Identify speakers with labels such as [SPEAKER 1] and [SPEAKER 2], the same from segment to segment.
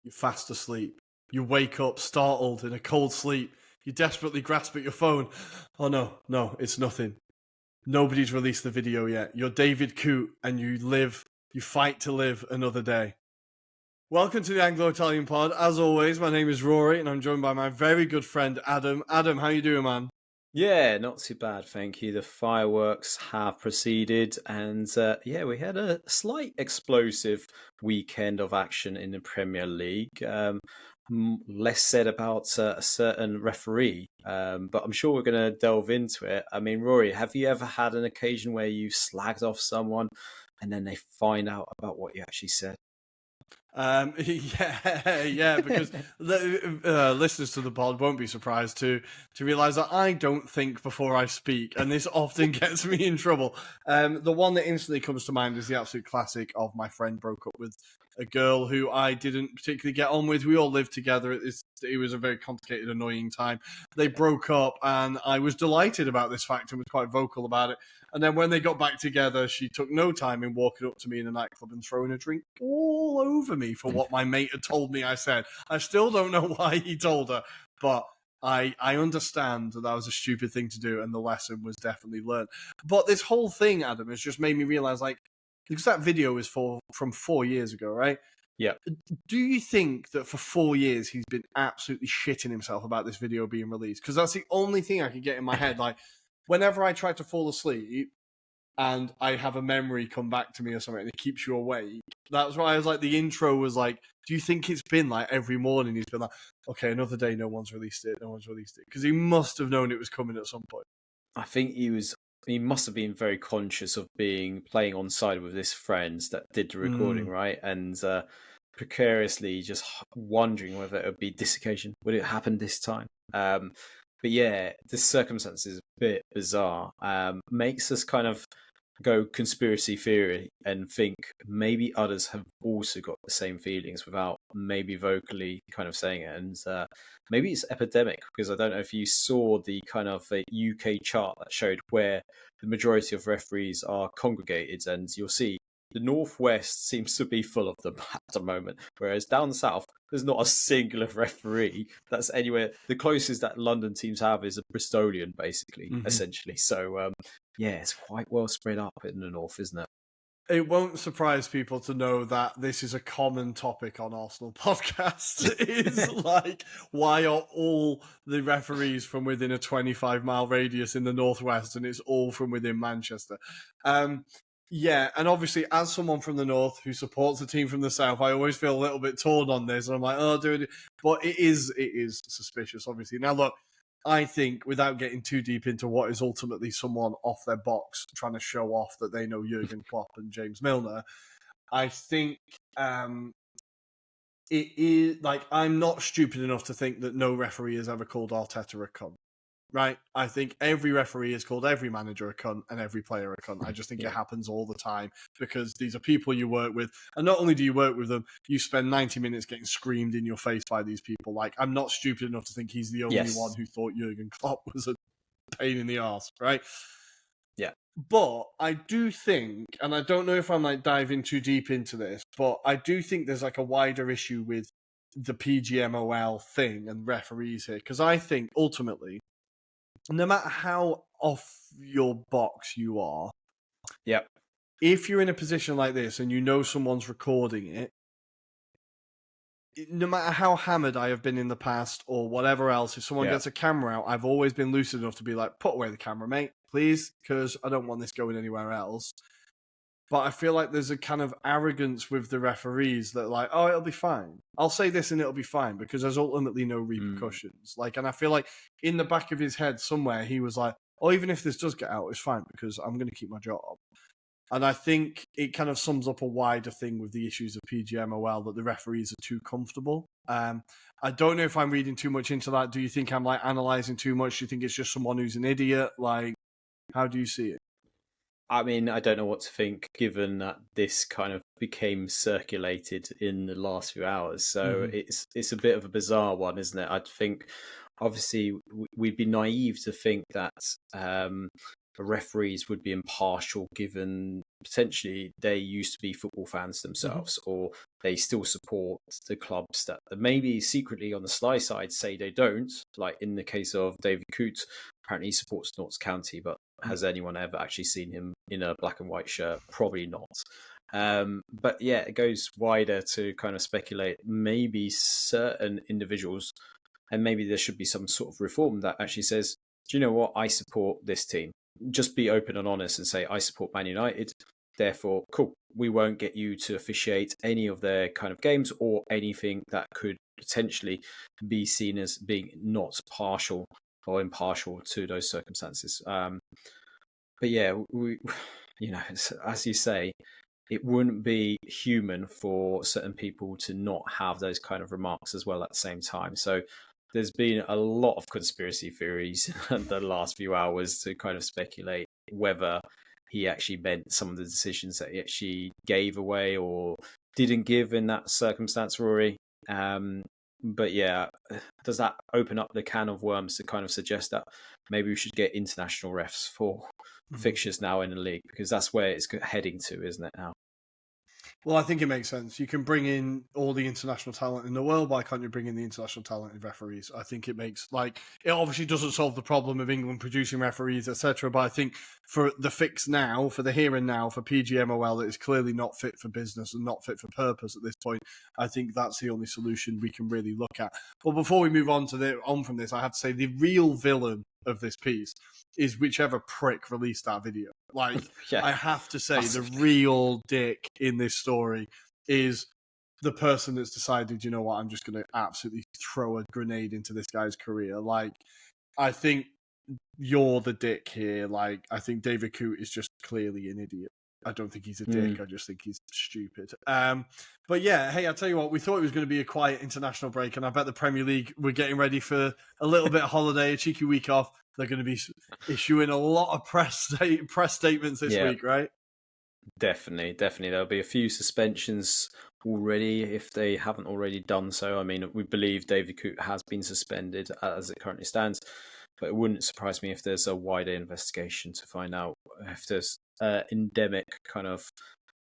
[SPEAKER 1] You're fast asleep. You wake up startled in a cold sleep. You desperately grasp at your phone. Oh no, it's nothing. Nobody's released the video yet. You're David Coote and you fight to live another day. Welcome to the Anglo-Italian pod. As always, my name is Rory and I'm joined by my very good friend Adam. Adam, how you doing, man?
[SPEAKER 2] Yeah, not too bad, thank you. The fireworks have proceeded, and we had a slight explosive weekend of action in the Premier League. Less said about a certain referee, but I'm sure we're going to delve into it. I mean, Rory, have you ever had an occasion where you slagged off someone and then they find out about what you actually said?
[SPEAKER 1] Because listeners to the pod won't be surprised to realize that I don't think before I speak, and this often gets me in trouble. The one that instantly comes to mind is the absolute classic of my friend broke up with a girl who I didn't particularly get on with. We all lived together. It was a very complicated, annoying time. They broke up, and I was delighted about this fact and was quite vocal about it. And then when they got back together, she took no time in walking up to me in a nightclub and throwing a drink all over me for what my mate had told me I said. I still don't know why he told her, but I understand that was a stupid thing to do, and the lesson was definitely learned. But this whole thing, Adam, has just made me realize, like, because that video is from 4 years ago, right?
[SPEAKER 2] Yeah.
[SPEAKER 1] Do you think that for 4 years he's been absolutely shitting himself about this video being released? Because that's the only thing I can get in my head. Like, whenever I try to fall asleep and I have a memory come back to me or something and it keeps you awake, that's why I was like, the intro was like, do you think it's been like every morning he's been like, okay, another day, no one's released it. Because he must have known it was coming at some point.
[SPEAKER 2] I think he must have been very conscious of playing on side with his friends that did the recording, right? And precariously just wondering whether it would be this occasion. Would it happen this time? But yeah, this circumstance is a bit bizarre. Makes us kind of go conspiracy theory and think maybe others have also got the same feelings without maybe vocally kind of saying it. And maybe it's epidemic, because I don't know if you saw the kind of UK chart that showed where the majority of referees are congregated, and you'll see the Northwest seems to be full of them at the moment, whereas down south, there's not a singular referee that's anywhere. The closest that London teams have is a Bristolian, basically, essentially. So, it's quite well spread up in the north, isn't it?
[SPEAKER 1] It won't surprise people to know that this is a common topic on Arsenal podcasts. It's like, why are all the referees from within a 25-mile radius in the Northwest, and it's all from within Manchester? Yeah, and obviously, as someone from the North who supports the team from the South, I always feel a little bit torn on this. And I'm like, oh, dude, but it is suspicious, obviously. Now, look, I think, without getting too deep into what is ultimately someone off their box trying to show off that they know Jurgen Klopp and James Milner, I think it is, like, I'm not stupid enough to think that no referee has ever called Arteta a cunt. Right? I think every referee has called every manager a cunt and every player a cunt. I just think it happens all the time, because these are people you work with. And not only do you work with them, you spend 90 minutes getting screamed in your face by these people. Like, I'm not stupid enough to think he's the only one who thought Jurgen Klopp was a pain in the arse, right?
[SPEAKER 2] Yeah.
[SPEAKER 1] But I do think, and I don't know if I'm like diving too deep into this, but I do think there's like a wider issue with the PGMOL thing and referees here. Because I think ultimately, no matter how off your box you are, if you're in a position like this and you know someone's recording it, no matter how hammered I have been in the past or whatever else, if someone gets a camera out, I've always been lucid enough to be like, put away the camera, mate, please, because I don't want this going anywhere else. But I feel like there's a kind of arrogance with the referees that, like, oh, it'll be fine. I'll say this and it'll be fine, because there's ultimately no repercussions. Like, and I feel like in the back of his head somewhere, he was like, oh, even if this does get out, it's fine, because I'm going to keep my job. And I think it kind of sums up a wider thing with the issues of PGMOL, that the referees are too comfortable. I don't know if I'm reading too much into that. Do you think I'm like analysing too much? Do you think it's just someone who's an idiot? Like, how do you see it?
[SPEAKER 2] I mean, I don't know what to think, given that this kind of became circulated in the last few hours. So it's a bit of a bizarre one, isn't it? I think, obviously, we'd be naive to think that referees would be impartial, given potentially they used to be football fans themselves, or they still support the clubs that maybe secretly on the sly side say they don't. Like in the case of David Coote, apparently he supports Notts County, but has anyone ever actually seen him in a black and white shirt? Probably not. But yeah, it goes wider to kind of speculate maybe certain individuals, and maybe there should be some sort of reform that actually says, do you know what, I support this team. Just be open and honest and say, I support Man United. Therefore, cool, we won't get you to officiate any of their kind of games or anything that could potentially be seen as being not partial or impartial to those circumstances. But yeah, as you say, it wouldn't be human for certain people to not have those kind of remarks as well at the same time. So there's been a lot of conspiracy theories in the last few hours to kind of speculate whether he actually meant some of the decisions that he actually gave away or didn't give in that circumstance, Rory. But yeah, does that open up the can of worms to kind of suggest that maybe we should get international refs for fixtures now in the league? Because that's where it's heading to, isn't it now?
[SPEAKER 1] Well, I think it makes sense. You can bring in all the international talent in the world. Why can't you bring in the international talented referees? I think it makes, it obviously doesn't solve the problem of England producing referees, etc. But I think for the fix now, for the here and now, for PGMOL, that is clearly not fit for business and not fit for purpose at this point. I think that's the only solution we can really look at. But before we move on from this, I have to say the real villain of this piece is whichever prick released that video.
[SPEAKER 2] Yeah.
[SPEAKER 1] I have to say, the real dick in this story is the person that's decided, you know what, I'm just going to absolutely throw a grenade into this guy's career. I think you're the dick here. I think David Coote is just clearly an idiot. I don't think he's a dick. I just think he's stupid. But yeah, hey, I'll tell you what, we thought it was going to be a quiet international break, and I bet the Premier League were getting ready for a little bit of holiday, a cheeky week off. They're going to be issuing a lot of press statements this week, right?
[SPEAKER 2] Definitely. There'll be a few suspensions already if they haven't already done so. I mean, we believe David Coote has been suspended as it currently stands, but it wouldn't surprise me if there's a wider investigation to find out if there's endemic kind of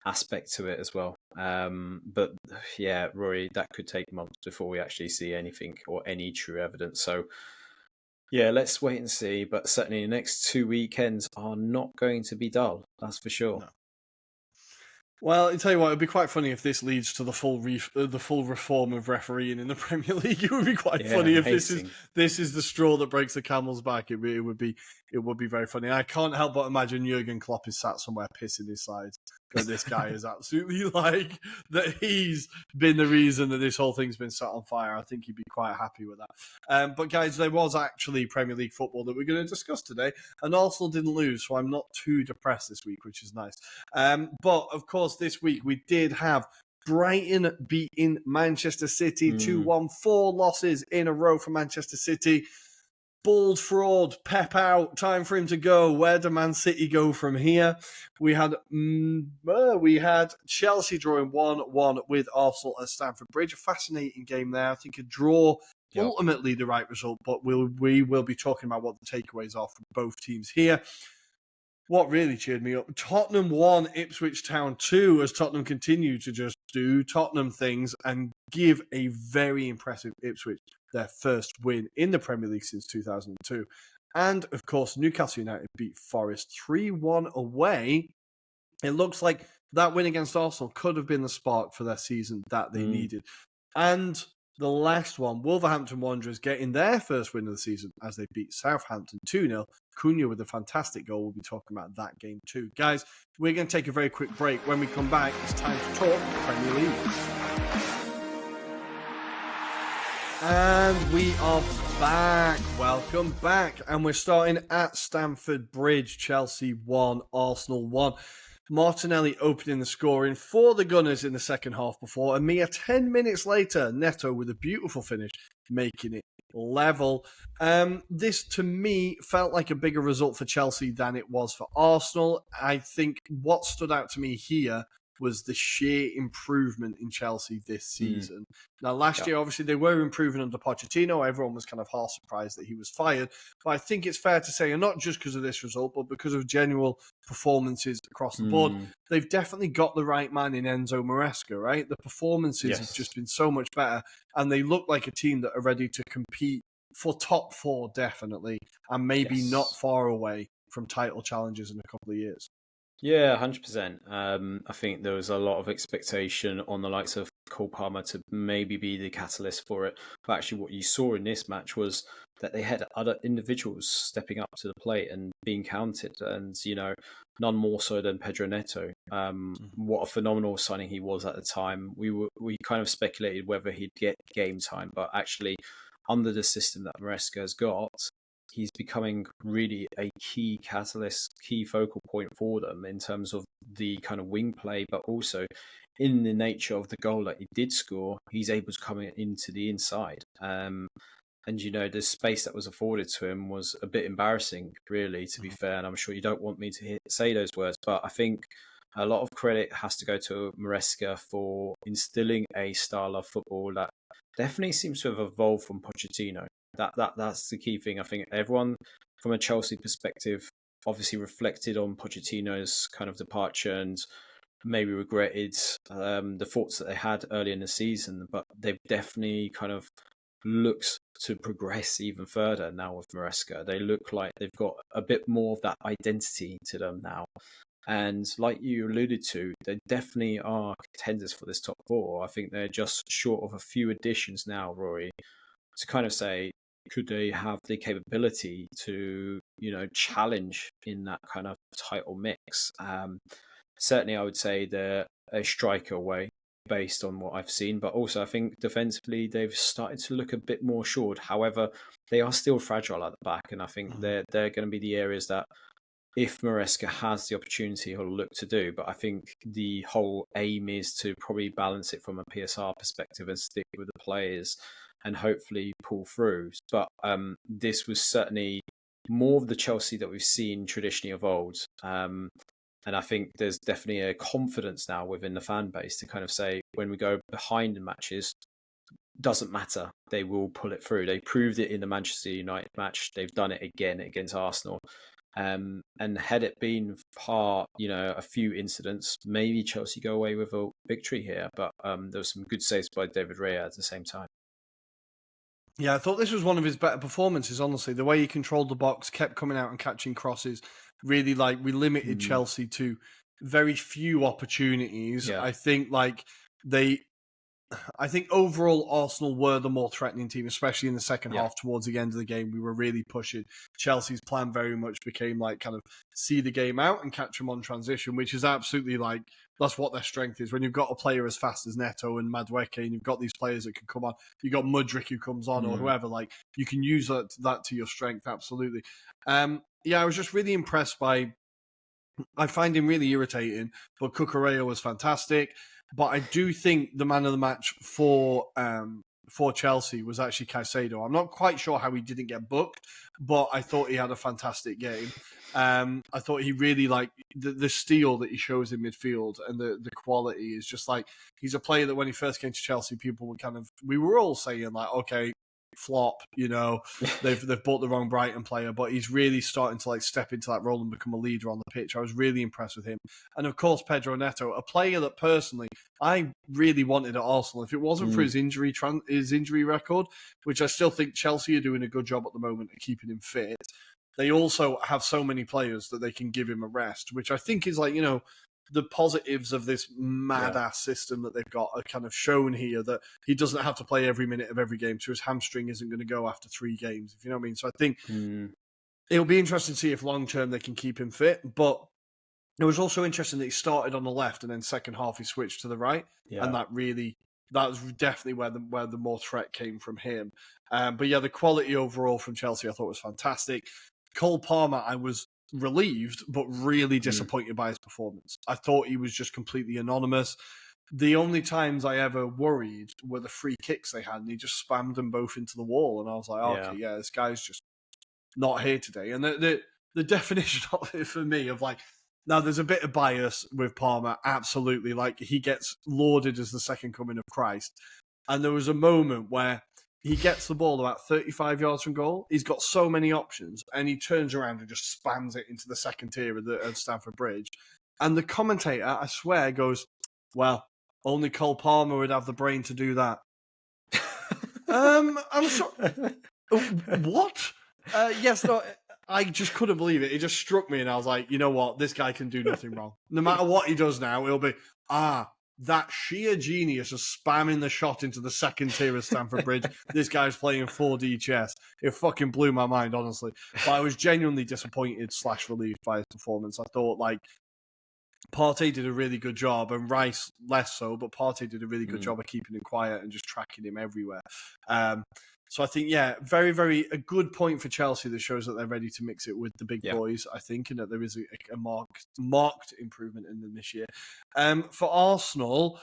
[SPEAKER 2] aspect to it as well. But yeah, Rory, that could take months before we actually see anything or any true evidence. So yeah, let's wait and see. But certainly the next 2 weekends are not going to be dull. That's for sure.
[SPEAKER 1] No. Well, I'll tell you what, it'd be quite this if this leads to the full reform of refereeing in the Premier League. It would be quite funny if this is the straw that breaks the camel's back. It would be very funny. I can't help but imagine Jurgen Klopp is sat somewhere pissing his sides that this guy is absolutely that he's been the reason that this whole thing's been set on fire. I think he'd be quite happy with that. But guys, there was actually Premier League football that we're going to discuss today, and Arsenal didn't lose, so I'm not too depressed this week, which is nice. But of course, this week we did have Brighton beating Manchester City 2-1, 4 losses in a row for Manchester City. Bald fraud, Pep out, time for him to go. Where do Man City go from here? We had Chelsea drawing 1-1 with Arsenal at Stamford Bridge. A fascinating game there. I think a draw, ultimately the right result, but we will be talking about what the takeaways are from both teams here. What really cheered me up, Tottenham 1, Ipswich Town 2, as Tottenham continue to just do Tottenham things and give a very impressive Ipswich their first win in the Premier League since 2002. And, of course, Newcastle United beat Forest 3-1 away. It looks like that win against Arsenal could have been the spark for their season that they needed. And the last one, Wolverhampton Wanderers getting their first win of the season as they beat Southampton 2-0. Cunha with a fantastic goal. We'll be talking about that game too. Guys, we're going to take a very quick break. When we come back, it's time to talk Premier League. And we are back. Welcome back. And we're starting at Stamford Bridge. Chelsea 1, Arsenal 1. Martinelli opening the scoring for the Gunners in the second half before a mere 10 minutes later, Neto with a beautiful finish, making it level. This, to me, felt like a bigger result for Chelsea than it was for Arsenal. I think what stood out to me here was the sheer improvement in Chelsea this season. Now, last
[SPEAKER 2] Yeah.
[SPEAKER 1] year, obviously, they were improving under Pochettino. Everyone was kind of half surprised that he was fired. But I think it's fair to say, and not just because of this result, but because of general performances across the board, they've definitely got the right man in Enzo Maresca, right? The performances have just been so much better, and they look like a team that are ready to compete for top four, definitely, and maybe not far away from title challenges in a couple of years.
[SPEAKER 2] Yeah, 100%. I think there was a lot of expectation on the likes of Cole Palmer to maybe be the catalyst for it. But actually what you saw in this match was that they had other individuals stepping up to the plate and being counted. And, none more so than Pedro Neto. What a phenomenal signing he was at the time. We kind of speculated whether he'd get game time, but actually under the system that Maresca has got, he's becoming really a key catalyst, key focal point for them in terms of the kind of wing play, but also in the nature of the goal that he did score, he's able to come into the inside. And, the space that was afforded to him was a bit embarrassing, really, to be fair. And I'm sure you don't want me to say those words, but I think a lot of credit has to go to Maresca for instilling a style of football that definitely seems to have evolved from Pochettino. That's the key thing. I think everyone from a Chelsea perspective obviously reflected on Pochettino's kind of departure and maybe regretted the thoughts that they had early in the season, but they've definitely kind of looked to progress even further now with Maresca. They look like they've got a bit more of that identity to them now. And like you alluded to, they definitely are contenders for this top four. I think they're just short of a few additions now, Rory, to kind of say, could they have the capability to, challenge in that kind of title mix? Certainly, I would say they're a striker away based on what I've seen, but also I think defensively they've started to look a bit more assured. However, they are still fragile at the back, and I think they're going to be the areas that, if Maresca has the opportunity, he'll look to do. But I think the whole aim is to probably balance it from a PSR perspective and stick with the players and hopefully pull through. But this was certainly more of the Chelsea that we've seen traditionally of old. And I think there's definitely a confidence now within the fan base to kind of say, when we go behind in matches, doesn't matter. They will pull it through. They proved it in the Manchester United match. They've done it again against Arsenal. And had it been a few incidents, maybe Chelsea go away with a victory here. But there was some good saves by David Raya at the same time.
[SPEAKER 1] Yeah, I thought this was one of his better performances, honestly. The way he controlled the box, kept coming out and catching crosses. Really, we limited Chelsea to very few opportunities.
[SPEAKER 2] Yeah.
[SPEAKER 1] I think overall Arsenal were the more threatening team, especially in the second half. Towards the end of the game, we were really pushing. Chelsea's plan very much became kind of see the game out and catch them on transition, which is absolutely that's what their strength is. When you've got a player as fast as Neto and Madueke, and you've got these players that can come on, you've got Mudryk who comes on or whoever, you can use that to your strength, absolutely. I was just really impressed by. I find him really irritating, but Cucurella was fantastic. But I do think the man of the match for Chelsea was actually Caicedo. I'm not quite sure how he didn't get booked, but I thought he had a fantastic game. I thought he really the steel that he shows in midfield and the quality is just he's a player that when he first came to Chelsea, people were we were all saying okay, flop, they've bought the wrong Brighton player, but he's really starting to step into that role and become a leader on the pitch. I was really impressed with him. And of course, Pedro Neto, a player that personally I really wanted at Arsenal. If it wasn't for his injury record, which I still think Chelsea are doing a good job at the moment of keeping him fit, they also have so many players that they can give him a rest, which I think is the positives of this mad-ass system that they've got are kind of shown here, that he doesn't have to play every minute of every game, so his hamstring isn't going to go after 3 games, if you know what I mean. So I think it'll be interesting to see if long-term they can keep him fit, but it was also interesting that he started on the left and then second half he switched to the right, and that was definitely where the more threat came from him. But the quality overall from Chelsea I thought was fantastic. Cole Palmer, I was relieved, but really disappointed by his performance. I thought he was just completely anonymous. The only times I ever worried were the free kicks they had, and he just spammed them both into the wall. And I was like, this guy's just not here today. And the definition of it for me of Now, there's a bit of bias with Palmer, absolutely. Like, he gets lauded as the second coming of Christ. And there was a moment where he gets the ball about 35 yards from goal. He's got so many options, and he turns around and just spams it into the second tier of Stamford Bridge. And the commentator, I swear, goes, well, only Cole Palmer would have the brain to do that. I'm sorry. What? Yes, no, I just couldn't believe it. It just struck me, and I was like, you know what? This guy can do nothing wrong. No matter what he does now, it'll be, that sheer genius of spamming the shot into the second tier of Stamford Bridge. This guy's playing 4D chess. It fucking blew my mind, honestly. But I was genuinely disappointed / relieved by his performance. I thought, like, Partey did a really good job, and Rice less so, but Partey did a really good job of keeping him quiet and just tracking him everywhere. So I think, yeah, very, very a good point for Chelsea that shows that they're ready to mix it with the big boys, I think, and that there is a marked improvement in them this year. For Arsenal,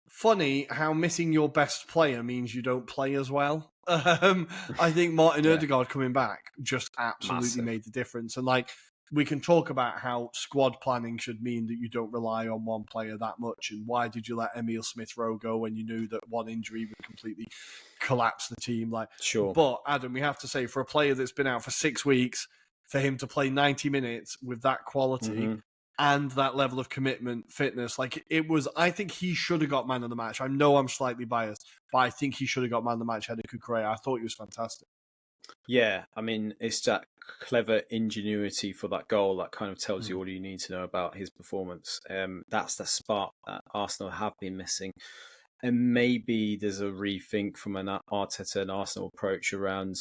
[SPEAKER 1] funny how missing your best player means you don't play as well. I think Martin Ødegaard coming back just absolutely made the difference. And, like, we can talk about how squad planning should mean that you don't rely on one player that much, and why did you let Emile Smith-Rowe go when you knew that one injury would completely collapse the team? Like,
[SPEAKER 2] sure.
[SPEAKER 1] But Adam, we have to say, for a player that's been out for 6 weeks, for him to play 90 minutes with that quality and that level of commitment, fitness, like it was, I think he should have got man of the match. I know I'm slightly biased, but I think he should have got man of the match ahead of Cucurella. I thought he was fantastic.
[SPEAKER 2] Yeah, I mean, it's that clever ingenuity for that goal that kind of tells you all you need to know about his performance. That's the spark that Arsenal have been missing. And maybe there's a rethink from an Arteta and Arsenal approach around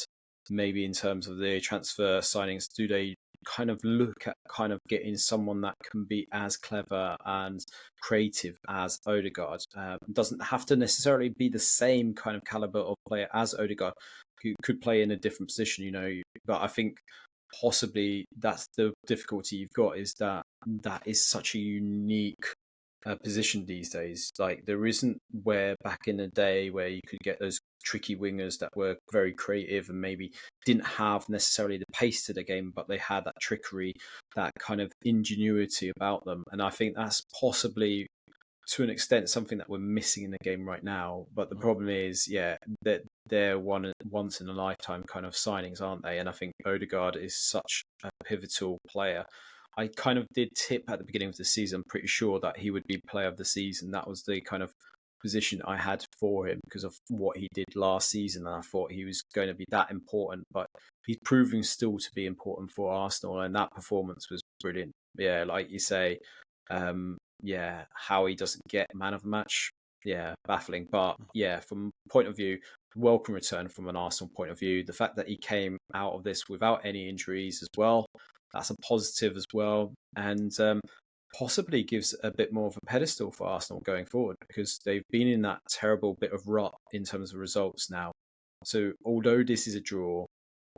[SPEAKER 2] maybe in terms of the transfer signings. Do they kind of look at kind of getting someone that can be as clever and creative as Ødegaard? Doesn't have to necessarily be the same kind of caliber of player as Ødegaard, who could play in a different position, you know. But I think possibly that's the difficulty you've got, is that is such a unique position these days. Like, there isn't where back in the day where you could get those tricky wingers that were very creative and maybe didn't have necessarily the pace to the game, but they had that trickery, that kind of ingenuity about them. And I think that's possibly, to an extent, something that we're missing in the game right now. But the problem is, that they're once in a lifetime kind of signings, aren't they? And I think Ødegaard is such a pivotal player. I kind of did tip at the beginning of the season, I'm pretty sure that he would be player of the season. That was the kind of position I had for him because of what he did last season. And I thought he was going to be that important, but he's proving still to be important for Arsenal. And that performance was brilliant. Yeah, like you say, how he doesn't get man of the match, baffling. But from point of view, welcome return from an Arsenal point of view. The fact that he came out of this without any injuries as well, that's a positive as well, and possibly gives a bit more of a pedestal for Arsenal going forward, because they've been in that terrible bit of rut in terms of results now. So although this is a draw,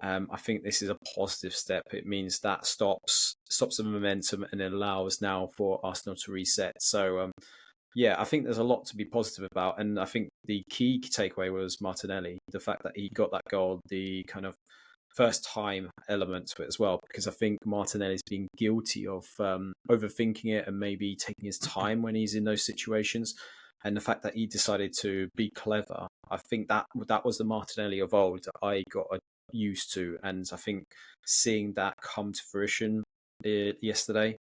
[SPEAKER 2] I think this is a positive step. It means that stops the momentum and it allows now for Arsenal to reset. So I think there's a lot to be positive about. And I think the key takeaway was Martinelli, the fact that he got that goal, the kind of first time element to it as well, because I think Martinelli's been guilty of overthinking it and maybe taking his time when he's in those situations. And the fact that he decided to be clever, I think that was the Martinelli of old that I got used to. And I think seeing that come to fruition yesterday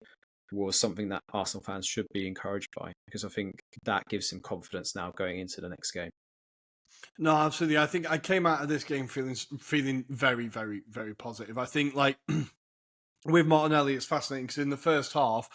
[SPEAKER 2] was something that Arsenal fans should be encouraged by, because I think that gives him confidence now going into the next game.
[SPEAKER 1] No, absolutely. I think I came out of this game feeling very, very, very positive. I think, like, with Martinelli, it's fascinating because in the first half,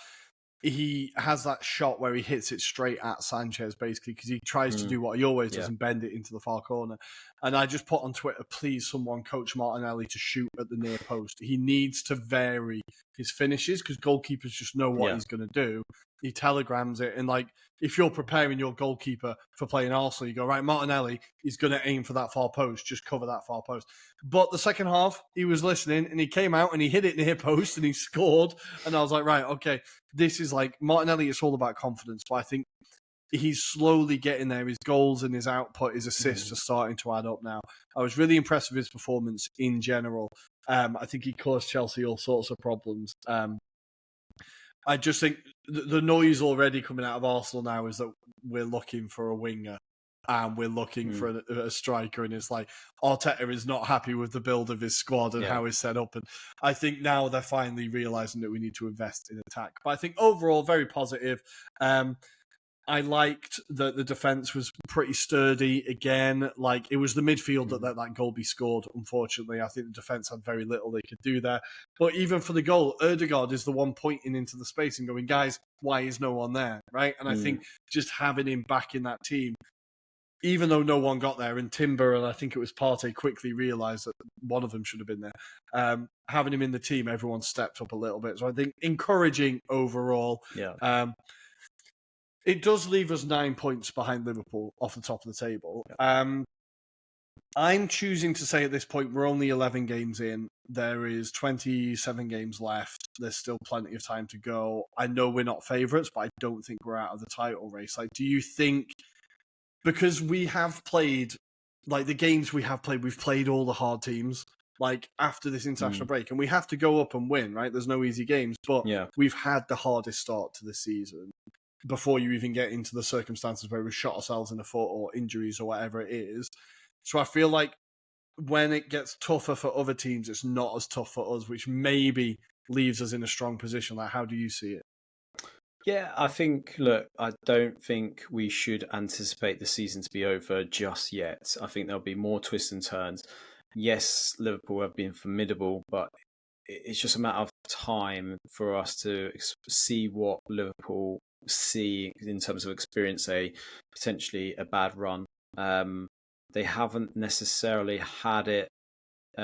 [SPEAKER 1] he has that shot where he hits it straight at Sanchez, basically, because he tries to do what he always does and bend it into the far corner. And I just put on Twitter, please someone coach Martinelli to shoot at the near post. He needs to vary his finishes because goalkeepers just know what he's going to do. He telegrams it. And, like, if you're preparing your goalkeeper for playing Arsenal, you go, right, Martinelli is going to aim for that far post, just cover that far post. But the second half, he was listening and he came out and he hit it near post and he scored. And I was like, right, okay, this is like, Martinelli, it's all about confidence. But I think he's slowly getting there. His goals and his output, his assists are starting to add up now. I was really impressed with his performance in general. I think he caused Chelsea all sorts of problems. I just think the noise already coming out of Arsenal now is that we're looking for a winger and we're looking for a striker, and it's like Arteta is not happy with the build of his squad and how it's set up. And I think now they're finally realising that we need to invest in attack. But I think overall, very positive. I liked that the defence was pretty sturdy again. Like, it was the midfield that let that goal be scored, unfortunately. I think the defence had very little they could do there. But even for the goal, Ødegaard is the one pointing into the space and going, guys, why is no one there, right? And I think just having him back in that team, even though no one got there, and Timber and I think it was Partey quickly realised that one of them should have been there. Having him in the team, everyone stepped up a little bit. So I think encouraging overall.
[SPEAKER 2] Yeah.
[SPEAKER 1] It does leave us 9 points behind Liverpool off the top of the table. I'm choosing to say at this point we're only 11 games in. There is 27 games left. There's still plenty of time to go. I know we're not favourites, but I don't think we're out of the title race. Like, do you think, because we have played, like the games we have played, we've played all the hard teams, like after this international break, and we have to go up and win, right? There's no easy games, but we've had the hardest start to the season before you even get into the circumstances where we shot ourselves in the foot or injuries or whatever it is. So I feel like when it gets tougher for other teams, it's not as tough for us, which maybe leaves us in a strong position. Like, how do you see it?
[SPEAKER 2] Yeah, I think, look, I don't think we should anticipate the season to be over just yet. I think there'll be more twists and turns. Yes, Liverpool have been formidable, but it's just a matter of time for us to see what Liverpool see in terms of experience potentially a bad run. They haven't necessarily had it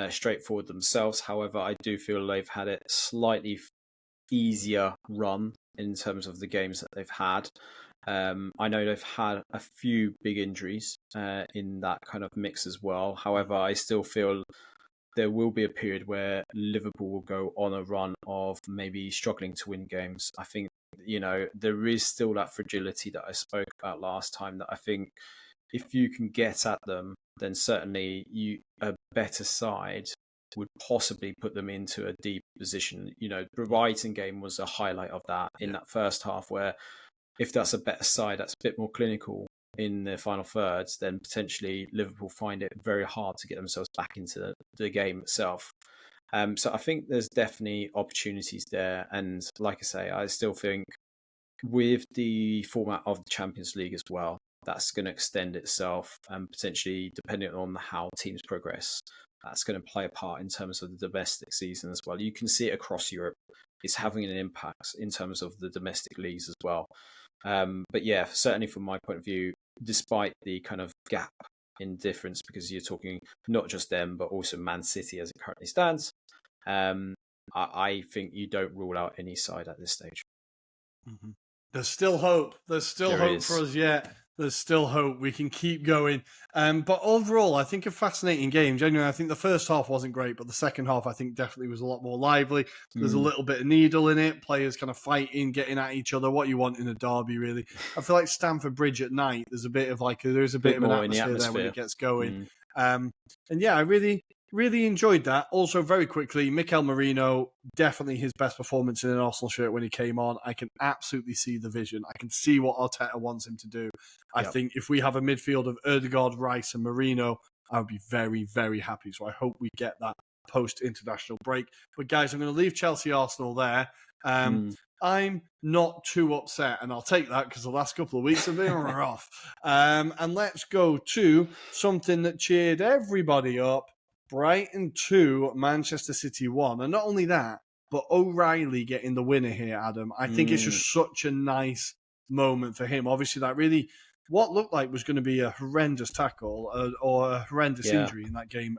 [SPEAKER 2] straightforward themselves. However, I do feel they've had it slightly easier run in terms of the games that they've had. I know they've had a few big injuries in that kind of mix as well. However, I still feel there will be a period where Liverpool will go on a run of maybe struggling to win games. I think, there is still that fragility that I spoke about last time, that I think if you can get at them, then certainly a better side would possibly put them into a deep position. The Brighton game was a highlight of that in that first half, where if that's a better side, that's a bit more clinical in the final thirds, then potentially Liverpool find it very hard to get themselves back into the game itself. So I think there's definitely opportunities there. And like I say, I still think with the format of the Champions League as well, that's going to extend itself, and potentially, depending on how teams progress, that's going to play a part in terms of the domestic season as well. You can see it across Europe. It's having an impact in terms of the domestic leagues as well. But yeah, certainly from my point of view, despite the kind of gap in difference, because you're talking not just them, but also Man City as it currently stands, I think you don't rule out any side at this stage.
[SPEAKER 1] Mm-hmm. There's still hope. There's still hope for us yet. There's still hope. We can keep going. But overall, I think a fascinating game. Genuinely, I think the first half wasn't great, but the second half, I think, definitely was a lot more lively. There's a little bit of needle in it. Players kind of fighting, getting at each other. What you want in a derby, really. I feel like Stamford Bridge at night, there's a bit of an atmosphere there when it gets going. And yeah, I really enjoyed that. Also, very quickly, Mikel Merino, definitely his best performance in an Arsenal shirt when he came on. I can absolutely see the vision. I can see what Arteta wants him to do. I think if we have a midfield of Ødegaard, Rice and Merino, I would be very, very happy. So I hope we get that post-international break. But guys, I'm going to leave Chelsea-Arsenal there. I'm not too upset, and I'll take that because the last couple of weeks have been rough. And let's go to something that cheered everybody up. Brighton 2, Manchester City 1. And not only that, but O'Reilly getting the winner here, Adam. I think it's just such a nice moment for him. Obviously, that really, what looked like was going to be a horrendous tackle or a horrendous injury in that game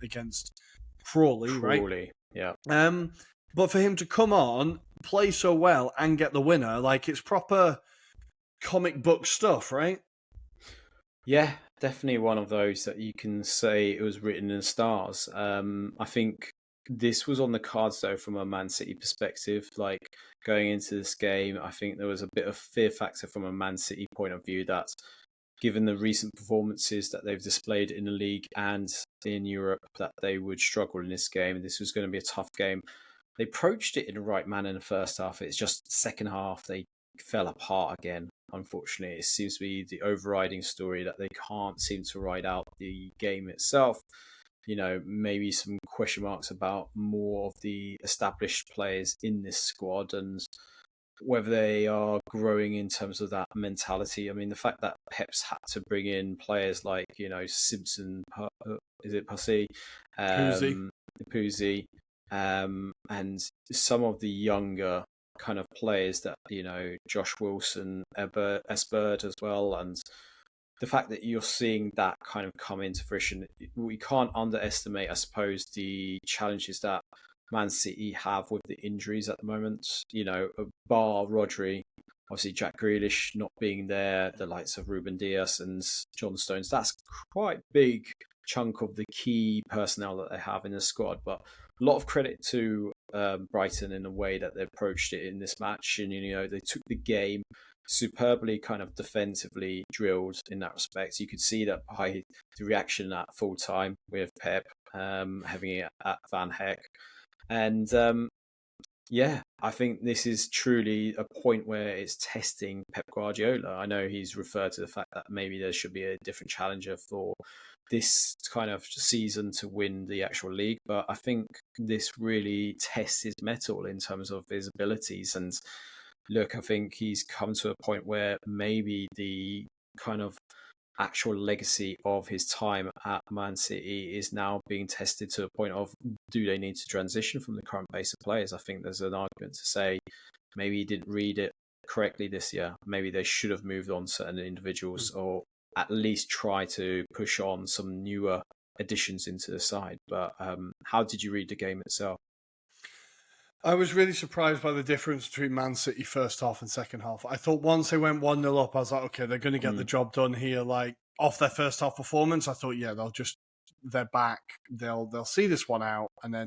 [SPEAKER 1] against Crawley, right?
[SPEAKER 2] Yeah.
[SPEAKER 1] But for him to come on, play so well, and get the winner, like, it's proper comic book stuff, right?
[SPEAKER 2] Yeah, definitely one of those that you can say it was written in stars. I think this was on the cards, though, from a Man City perspective. Like, going into this game, I think there was a bit of fear factor from a Man City point of view that, given the recent performances that they've displayed in the league and in Europe, that they would struggle in this game. This was going to be a tough game. they approached it in the right manner in the first half. It's just second half they fell apart again. Unfortunately, it seems to be the overriding story that they can't seem to ride out the game itself. Maybe some question marks about more of the established players in this squad and whether they are growing in terms of that mentality. I mean, the fact that Pep's had to bring in players like, Simpson, is it Pussy?
[SPEAKER 1] Poozy.
[SPEAKER 2] Poozy, and some of the younger kind of players that, Josh Wilson, Esbird as well, and the fact that you're seeing that kind of come into fruition, we can't underestimate, I suppose, the challenges that Man City have with the injuries at the moment. Bar Rodri, obviously Jack Grealish not being there, the likes of Ruben Dias and John Stones, that's quite big chunk of the key personnel that they have in the squad. But a lot of credit to Brighton in the way that they approached it in this match, and they took the game superbly kind of defensively drilled in that respect. You could see that by the reaction at full time with Pep having it at Van Heck. And I think this is truly a point where it's testing Pep Guardiola. I know he's referred to the fact that maybe there should be a different challenger for this kind of season to win the actual league, but I think this really tests his mettle in terms of his abilities. And look, I think he's come to a point where maybe the kind of actual legacy of his time at Man City is now being tested to a point of, do they need to transition from the current base of players? I think there's an argument to say maybe he didn't read it correctly this year. Maybe they should have moved on certain individuals, or at least try to push on some newer additions into the side. But how did you read the game itself?
[SPEAKER 1] I was really surprised by the difference between Man City first half and second half. I thought once they went 1-0 up, I was like, okay, they're going to get the job done here. Like, off their first half performance, I thought, yeah, they're back. They'll see this one out. And then,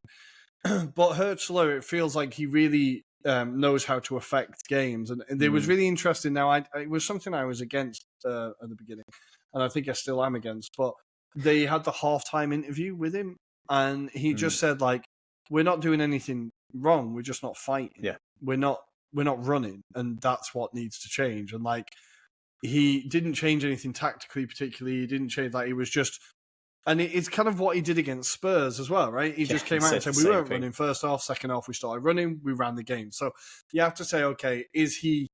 [SPEAKER 1] but Hurtsler, it feels like he really knows how to affect games. And it was really interesting. Now, it was something I was against at the beginning, and I think I still am against, but they had the halftime interview with him, and he just said, like, we're not doing anything wrong, we're just not fighting.
[SPEAKER 2] Yeah.
[SPEAKER 1] We're not running, and that's what needs to change. And like, he didn't change anything tactically particularly. He didn't change, like, he was just, and it's kind of what he did against Spurs as well, right? He just came out and said, we weren't running first half, second half we started running, we ran the game. So you have to say, okay, is he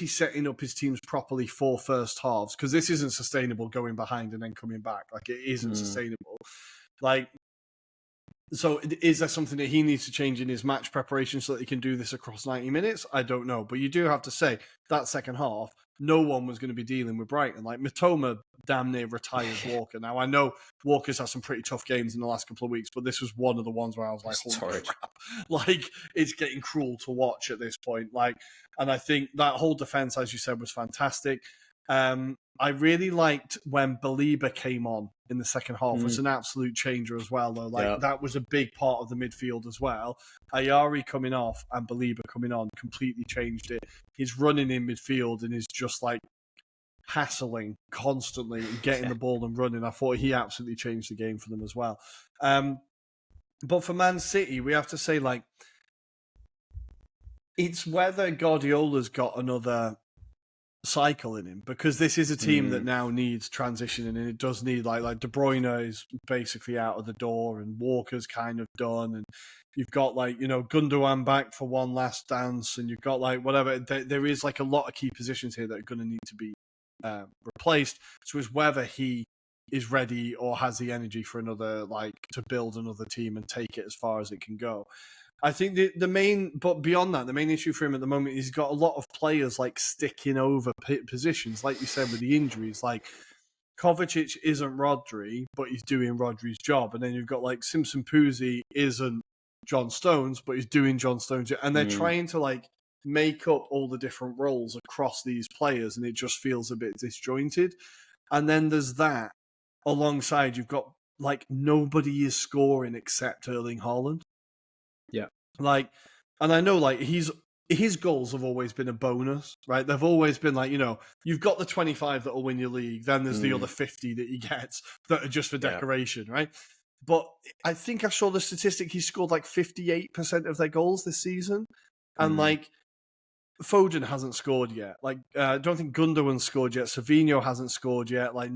[SPEAKER 1] setting up his teams properly for first halves? Because this isn't sustainable, going behind and then coming back. Like, it isn't sustainable. Like, so is there something that he needs to change in his match preparation so that he can do this across 90 minutes? I don't know. But you do have to say, that second half, no one was going to be dealing with Brighton. Like, Mitoma damn near retires Walker. Now, I know Walker's had some pretty tough games in the last couple of weeks, but this was one of the ones where I was like, holy crap. Like, it's getting cruel to watch at this point. Like, and I think that whole defense, as you said, was fantastic. I really liked when Baliba came on in the second half. It was an absolute changer as well, though. Like, that was a big part of the midfield as well. Ayari coming off and Baliba coming on completely changed it. He's running in midfield and is just like hassling constantly and getting the ball and running. I thought he absolutely changed the game for them as well. But for Man City, we have to say, like, it's whether Guardiola's got another cycle in him, because this is a team that now needs transitioning, and it does need, like De Bruyne is basically out of the door and Walker's kind of done, and you've got, like, Gundogan back for one last dance, and you've got, like, whatever, there is like a lot of key positions here that are going to need to be replaced. So it's whether he is ready or has the energy for another, like, to build another team and take it as far as it can go. I think the main, but beyond that, the main issue for him at the moment is he's got a lot of players like sticking over positions, like you said, with the injuries. Like, Kovacic isn't Rodri, but he's doing Rodri's job. And then you've got, like, Simpson Puzzi isn't John Stones, but he's doing John Stones. And they're trying to, like, make up all the different roles across these players, and it just feels a bit disjointed. And then there's that. Alongside, you've got, like, nobody is scoring except Erling Haaland.
[SPEAKER 2] Yeah.
[SPEAKER 1] Like, and I know, like, his goals have always been a bonus, right? They've always been like, you've got the 25 that will win your league, then there's the other 50 that he gets that are just for decoration, right? But I think I saw the statistic, he scored like 58% of their goals this season. And like, Foden hasn't scored yet. Like, I don't think Gundogan's scored yet. Savinho hasn't scored yet. Like,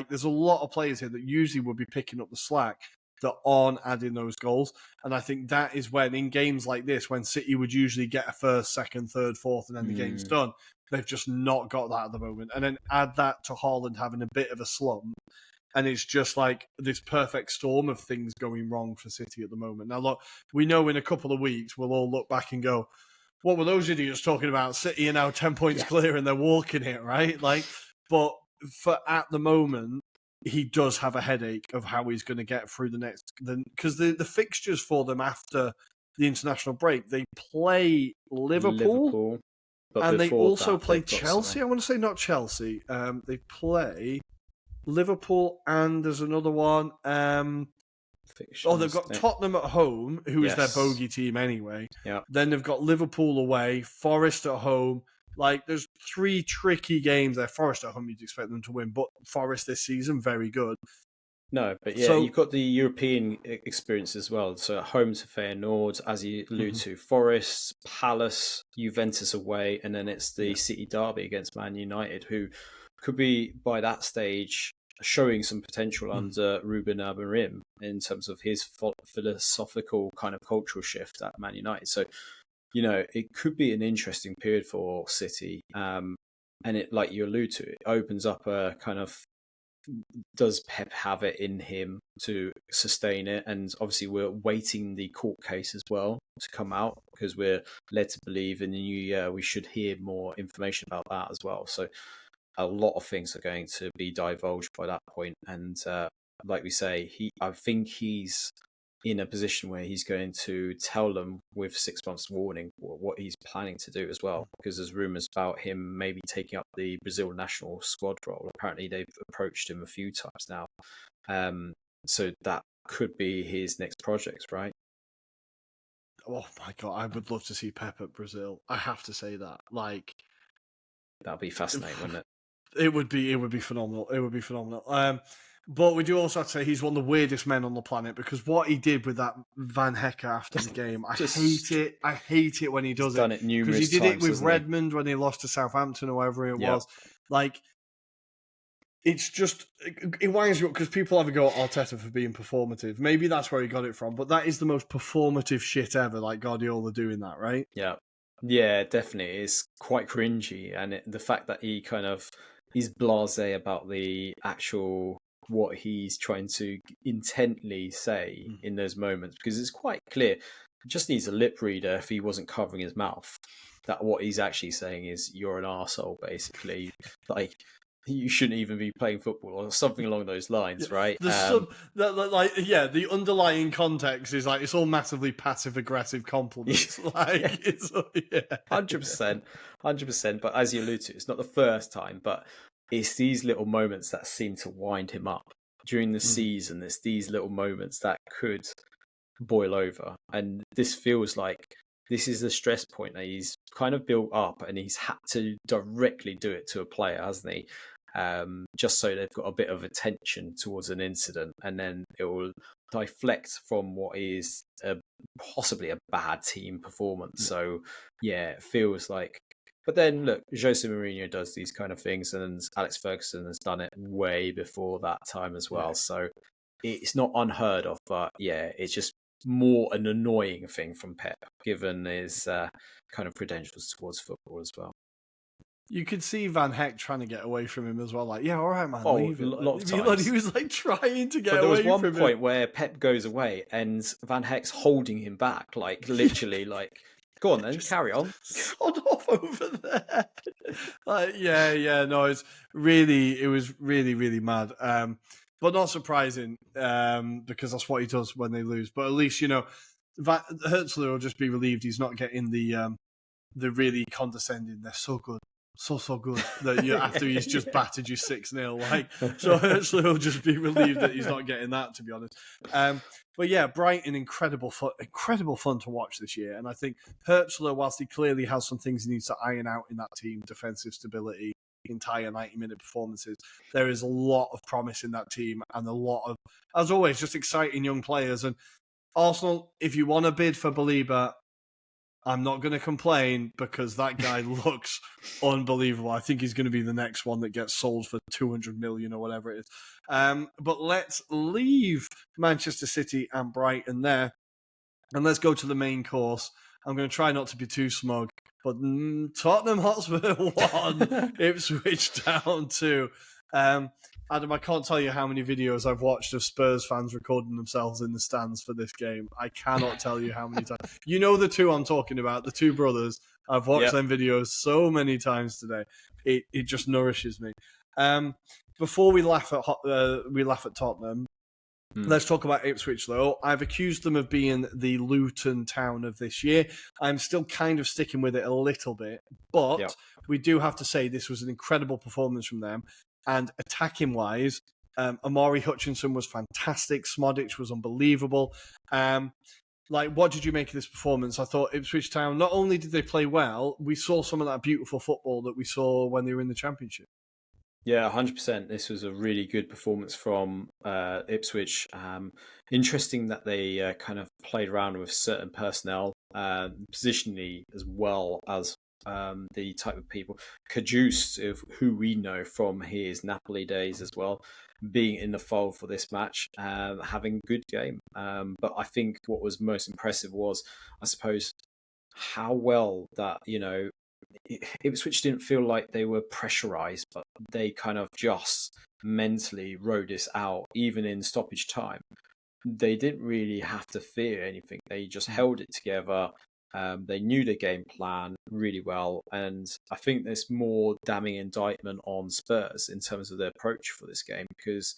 [SPEAKER 1] there's a lot of players here that usually would be picking up the slack that aren't adding those goals. And I think that is when, in games like this, when City would usually get a first, second, third, fourth, and then the game's done, they've just not got that at the moment. And then add that to Haaland having a bit of a slump, and it's just like this perfect storm of things going wrong for City at the moment. Now, look, we know in a couple of weeks we'll all look back and go, what were those idiots talking about? City are now 10 points clear and they're walking it, right? Like, but for at the moment, he does have a headache of how he's going to get through the next... Because the fixtures for them after the international break, they play Liverpool
[SPEAKER 2] but
[SPEAKER 1] and they also
[SPEAKER 2] that,
[SPEAKER 1] play Chelsea. I want to say not Chelsea. They play Liverpool and there's another one. They've got Tottenham at home, who is their bogey team anyway.
[SPEAKER 2] Yeah.
[SPEAKER 1] Then they've got Liverpool away, Forest at home. Like, there's 3 tricky games there. Forest at home, you'd expect them to win, but Forest this season, very good.
[SPEAKER 2] No, but yeah, you've got the European experience as well. So at home to Feyenoord, as you allude to, Forest, Palace, Juventus away, and then it's the City derby against Man United, who could be, by that stage, showing some potential under Ruben Amorim in terms of his philosophical kind of cultural shift at Man United. So, you know, it could be an interesting period for City. And it, like you allude to, it opens up a kind of, does Pep have it in him to sustain it? And obviously we're waiting the court case as well to come out, because we're led to believe in the new year we should hear more information about that as well. So a lot of things are going to be divulged by that point. And like we say, I think he's in a position where he's going to tell them with 6 months warning what he's planning to do as well, because there's rumours about him maybe taking up the Brazil national squad role. Apparently they've approached him a few times now. So that could be his next project, right?
[SPEAKER 1] Oh my God, I would love to see Pep at Brazil. I have to say that. Like,
[SPEAKER 2] that'd be fascinating, wouldn't it?
[SPEAKER 1] It would be phenomenal. It would be phenomenal. But we do also have to say he's one of the weirdest men on the planet, because what he did with that Van Hecke after the game, I hate it. I hate it when he does it.
[SPEAKER 2] Done it numerous times.
[SPEAKER 1] Because he did it with Redmond when he lost to Southampton or wherever it was. Like, it's just, it winds you up, because people have a go at Arteta for being performative. Maybe that's where he got it from, but that is the most performative shit ever, like Guardiola doing that, right?
[SPEAKER 2] Yeah. Yeah, definitely. It's quite cringy. And the fact that he's blasé about the actual, what he's trying to intently say in those moments, because it's quite clear. He just needs a lip reader if he wasn't covering his mouth. That what he's actually saying is, you're an arsehole, basically. Like, you shouldn't even be playing football, or something along those lines, right?
[SPEAKER 1] The underlying context is like, it's all massively passive-aggressive compliments. Like, it's
[SPEAKER 2] 100%. But as you allude to, it's not the first time, but it's these little moments that seem to wind him up during the season. It's these little moments that could boil over, and this feels like this is the stress point that he's kind of built up, and he's had to directly do it to a player, hasn't he? Just so they've got a bit of attention towards an incident, and then it will deflect from what is possibly a bad team performance. So yeah, it feels like. But then look, Jose Mourinho does these kind of things, and Alex Ferguson has done it way before that time as well. So it's not unheard of, but yeah, it's just more an annoying thing from Pep, given his kind of credentials towards football as well.
[SPEAKER 1] You could see Van Hecke trying to get away from him as well. Like, yeah, all right, man, leave it.
[SPEAKER 2] A lot of times.
[SPEAKER 1] He was like trying to get away from him.
[SPEAKER 2] But there was one point where Pep goes away and Van Hecke's holding him back, like literally, like, go on then, just carry on.
[SPEAKER 1] Sod off over there. No, it was really, really mad. But not surprising, because that's what he does when they lose. But at least, you know, Hertzler will just be relieved he's not getting the really condescending, they're so good. So good that after he's just battered you 6-0, like, so Hertzler will just be relieved that he's not getting that, to be honest. But yeah, Brighton, incredible fun to watch this year, and I think Hertzler, whilst he clearly has some things he needs to iron out in that team, defensive stability, entire 90-minute performances. There is a lot of promise in that team and a lot of, as always, just exciting young players. And Arsenal, if you want to bid for Belieber, I'm not going to complain because that guy looks unbelievable. I think he's going to be the next one that gets sold for 200 million or whatever it is. But let's leave Manchester City and Brighton there, and let's go to the main course. I'm going to try not to be too smug, but Tottenham Hotspur 1, Ipswich Town 2. Adam, I can't tell you how many videos I've watched of Spurs fans recording themselves in the stands for this game. I cannot tell you how many times. You know the two I'm talking about, the two brothers. I've watched them videos so many times today. It just nourishes me. Before we laugh at Tottenham, let's talk about Ipswich, though. I've accused them of being the Luton Town of this year. I'm still kind of sticking with it a little bit, but we do have to say this was an incredible performance from them. And attacking-wise, Amari Hutchinson was fantastic. Smodic was unbelievable. What did you make of this performance? I thought Ipswich Town, not only did they play well, we saw some of that beautiful football that we saw when they were in the Championship.
[SPEAKER 2] Yeah, 100%. This was a really good performance from Ipswich. Interesting that they kind of played around with certain personnel, positionally as well as the type of people. Kajus, of who we know from his Napoli days as well, being in the fold for this match, having a good game. But I think what was most impressive was, I suppose, how well that, Ipswich didn't feel like they were pressurised, but they kind of just mentally rode this out, even in stoppage time. They didn't really have to fear anything. They just held it together. They knew their game plan really well, and I think there's more damning indictment on Spurs in terms of their approach for this game, because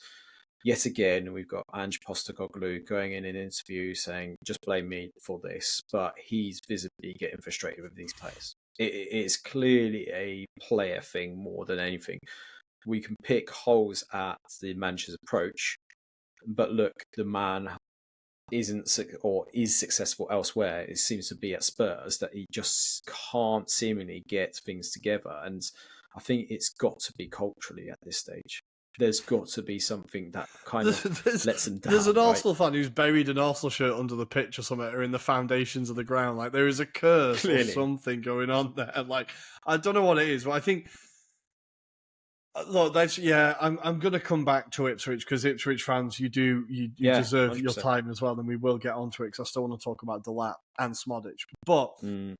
[SPEAKER 2] yet again we've got Ange Postecoglou going in an interview saying, just blame me for this, but he's visibly getting frustrated with these players. It's clearly a player thing more than anything. We can pick holes at the manager's approach, but look, the man is successful elsewhere. It seems to be at Spurs that he just can't seemingly get things together. And I think it's got to be culturally at this stage. There's got to be something that kind of lets them down.
[SPEAKER 1] There's an Arsenal fan who's buried an Arsenal shirt under the pitch or something, or in the foundations of the ground. Like, there is a curse or something going on there. Like, I don't know what it is, but I think... Look, I'm going to come back to Ipswich, because Ipswich fans, you deserve 100%. Your time as well, and we will get onto it, because I still want to talk about Delap and Smodic. But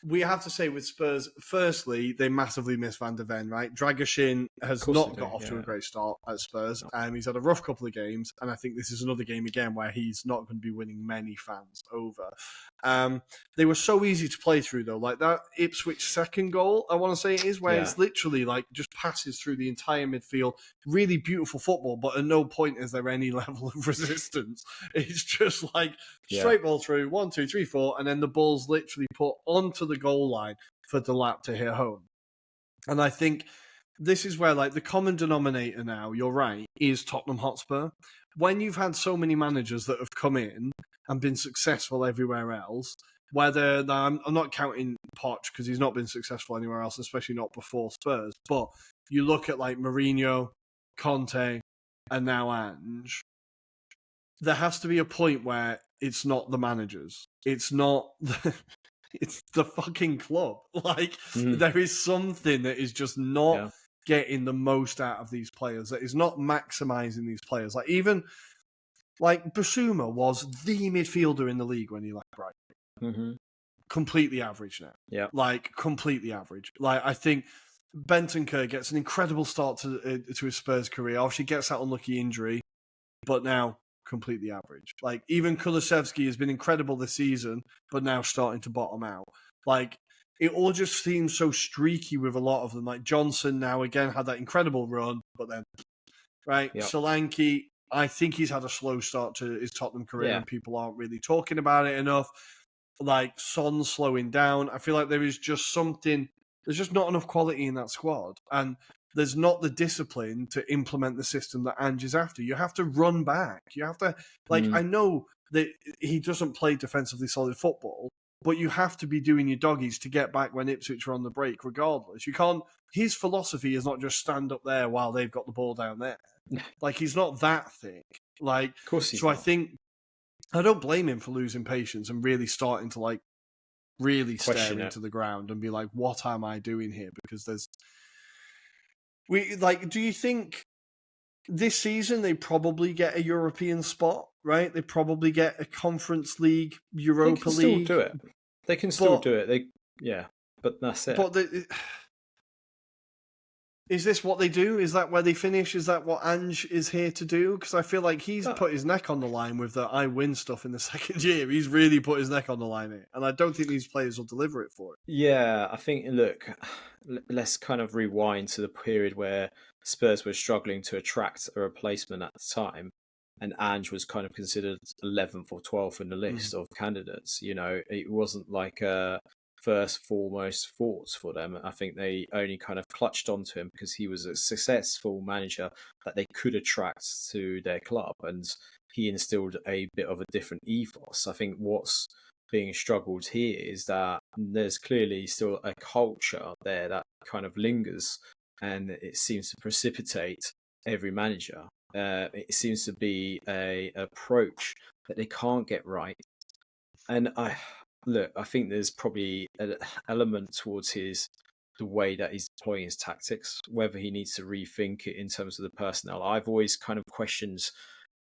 [SPEAKER 1] we have to say with Spurs, firstly, they massively miss Van der Ven, right? Dragoshin has not got off to a great start at Spurs. He's had a rough couple of games, and I think this is another game again where he's not going to be winning many fans over. They were so easy to play through, though. Like that Ipswich second goal, I want to say it is, where it's literally like just passes through the entire midfield. Really beautiful football, but at no point is there any level of resistance. It's just like straight ball through, 1, 2, 3, 4, and then the ball's literally put onto the goal line for Delap to hit home. And I think this is where, like, the common denominator now, you're right, is Tottenham Hotspur. When you've had so many managers that have come in and been successful everywhere else, whether, now I'm not counting Poch because he's not been successful anywhere else, especially not before Spurs, but you look at like Mourinho, Conte, and now Ange, there has to be a point where it's not the managers. It's not it's the fucking club. Like, there is something that is just not getting the most out of these players, that is not maximising these players. Like, even like Basuma was the midfielder in the league when he left Brighton.
[SPEAKER 2] Mm-hmm.
[SPEAKER 1] Completely average now. Yeah. Like, completely average. Like, I think Bentancur gets an incredible start to his Spurs career. Obviously gets that unlucky injury, but now completely average. Like, even Kulusevski has been incredible this season, but now starting to bottom out. Like, it all just seems so streaky with a lot of them. Like, Johnson now again had that incredible run, but then, right? Yep. Solanke, I think he's had a slow start to his Tottenham career, and people aren't really talking about it enough. Like, Son slowing down. I feel like there is just something, there's just not enough quality in that squad. And there's not the discipline to implement the system that Ange is after. You have to run back. You have to, like, I know that he doesn't play defensively solid football, but you have to be doing your doggies to get back when Ipswich are on the break regardless. You can't. His philosophy is not just stand up there while they've got the ball down there. Like, he's not that thick. Like,
[SPEAKER 2] Of course he's
[SPEAKER 1] so
[SPEAKER 2] not.
[SPEAKER 1] I think I don't blame him for losing patience and really starting to like really
[SPEAKER 2] Question
[SPEAKER 1] stare
[SPEAKER 2] it.
[SPEAKER 1] into the ground and be like, what am I doing here? Because do you think this season they probably get a European spot, right? They probably get a Conference League, Europa
[SPEAKER 2] They can still
[SPEAKER 1] League.
[SPEAKER 2] do it. They can still do it. But that's it.
[SPEAKER 1] But is this what they do? Is that where they finish? Is that what Ange is here to do? Because I feel like he's put his neck on the line with the I win stuff in the second year. He's really put his neck on the line here. And I don't think these players will deliver it for it.
[SPEAKER 2] Yeah, I think, look, let's kind of rewind to the period where Spurs were struggling to attract a replacement at the time. And Ange was kind of considered 11th or 12th in the list of candidates. You know, it wasn't like a first foremost thoughts for them. I think they only kind of clutched onto him because he was a successful manager that they could attract to their club, and he instilled a bit of a different ethos. I think what's being struggled here is that there's clearly still a culture there that kind of lingers, and it seems to precipitate every manager. It seems to be a approach that they can't get right, and I think there's probably an element towards the way that he's deploying his tactics, whether he needs to rethink it in terms of the personnel. I've always kind of questioned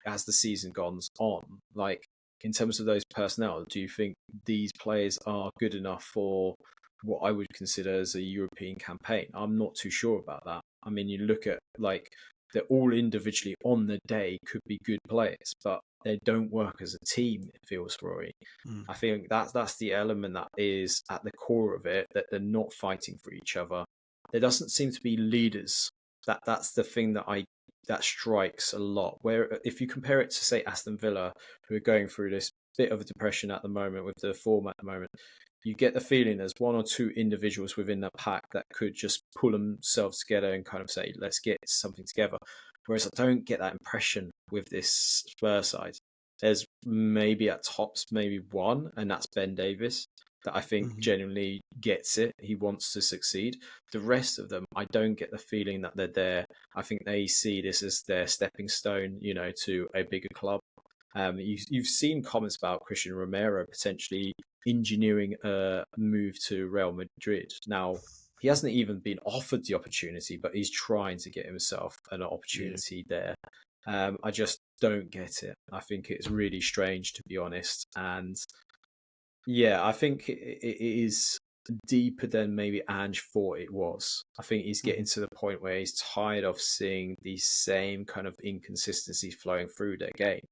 [SPEAKER 2] as the season goes on, like in terms of those personnel, do you think these players are good enough for what I would consider as a European campaign? I'm not too sure about that. I mean, you look at like they're all individually on the day could be good players, but they don't work as a team, it feels, Rory. I think that's the element that is at the core of it, that they're not fighting for each other. There doesn't seem to be leaders. That's the thing that strikes a lot. Where if you compare it to, say, Aston Villa, who are going through this bit of a depression at the moment with the form at the moment, you get the feeling there's one or two individuals within that pack that could just pull themselves together and kind of say, let's get something together. Whereas I don't get that impression with this Spurs side. There's maybe at tops, maybe one, and that's Ben Davies, that I think genuinely gets it. He wants to succeed. The rest of them, I don't get the feeling that they're there. I think they see this as their stepping stone, to a bigger club. You've seen comments about Christian Romero potentially engineering a move to Real Madrid. Now, he hasn't even been offered the opportunity, but he's trying to get himself an opportunity there. I just don't get it. I think it's really strange, to be honest. And yeah, I think it is deeper than maybe Ange thought it was. I think he's getting to the point where he's tired of seeing these same kind of inconsistencies flowing through their game.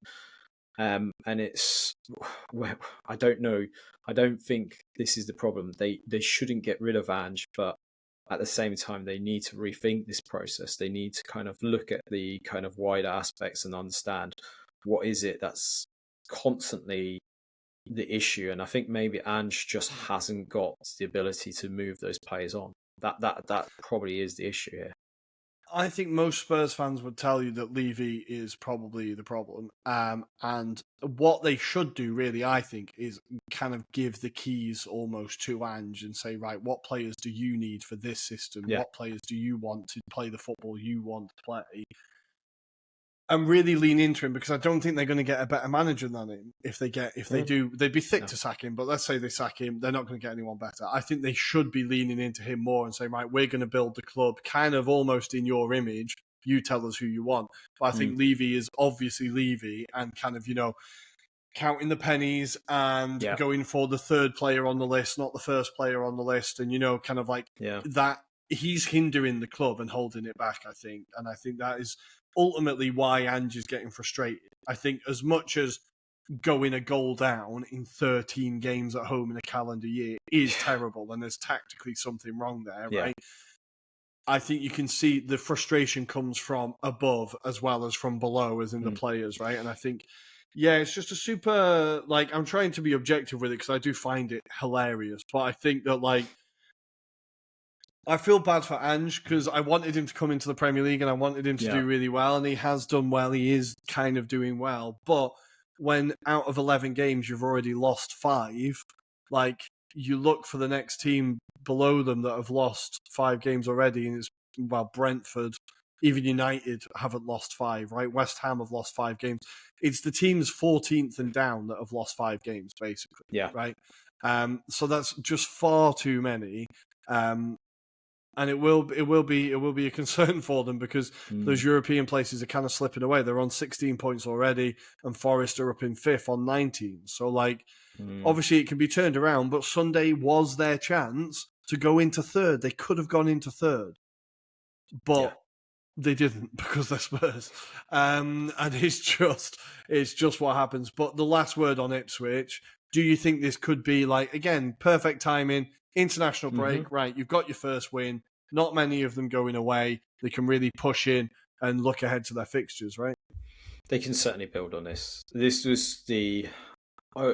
[SPEAKER 2] And it's, well, I don't know. I don't think this is the problem. They shouldn't get rid of Ange, but at the same time, they need to rethink this process. They need to kind of look at the kind of wider aspects and understand what is it that's constantly the issue. And I think maybe Ange just hasn't got the ability to move those players on. That probably is the issue here.
[SPEAKER 1] I think most Spurs fans would tell you that Levy is probably the problem. And what they should do, really, I think, is kind of give the keys almost to Ange and say, right, what players do you need for this system?
[SPEAKER 2] Yeah.
[SPEAKER 1] What players do you want to play the football you want to play? And really lean into him, because I don't think they're going to get a better manager than him. If they do, they'd be thick to sack him. But let's say they sack him, they're not going to get anyone better. I think they should be leaning into him more and saying, right, we're going to build the club kind of almost in your image. You tell us who you want. But I think Levy is obviously Levy and kind of, counting the pennies and going for the third player on the list, not the first player on the list. And, kind of like that. He's hindering the club and holding it back, I think. And I think that is ultimately why Ange is getting frustrated. I think as much as going a goal down in 13 games at home in a calendar year is terrible, and there's tactically something wrong there, right? I think you can see the frustration comes from above as well as from below, as in the players, right? And I think, it's just a super, I'm trying to be objective with it because I do find it hilarious, but I think that, I feel bad for Ange because I wanted him to come into the Premier League and I wanted him to do really well, and he has done well. He is kind of doing well. But when out of 11 games you've already lost 5, Like, you look for the next team below them that have lost 5 games already, and it's, well, Brentford, even United haven't lost 5, right? West Ham have lost 5 games. It's the teams 14th and down that have lost 5 games, basically.
[SPEAKER 2] Yeah.
[SPEAKER 1] Right. So that's just far too many. And it will be a concern for them, because those European places are kind of slipping away. They're on 16 points already, and Forest are up in 5th on 19. So, like, obviously it can be turned around, but Sunday was their chance to go into 3rd. They could have gone into 3rd, but they didn't, because they're Spurs. And it's just what happens. But the last word on Ipswich, do you think this could be, like, again, perfect timing, international break, right? You've got your first win, not many of them going away. They can really push in and look ahead to their fixtures, right?
[SPEAKER 2] They can certainly build on this. This was the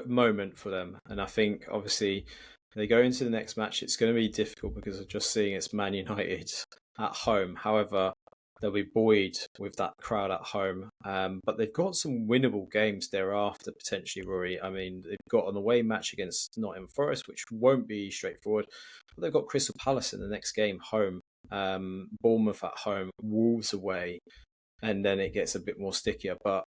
[SPEAKER 2] moment for them. And I think, obviously, they go into the next match, it's going to be difficult because of just seeing it's Man United at home. However, they'll be buoyed with that crowd at home. But they've got some winnable games thereafter, potentially, Rory. I mean, they've got an away match against Nottingham Forest, which won't be straightforward. But they've got Crystal Palace in the next game, home. Bournemouth at home, Wolves away. And then it gets a bit more stickier. But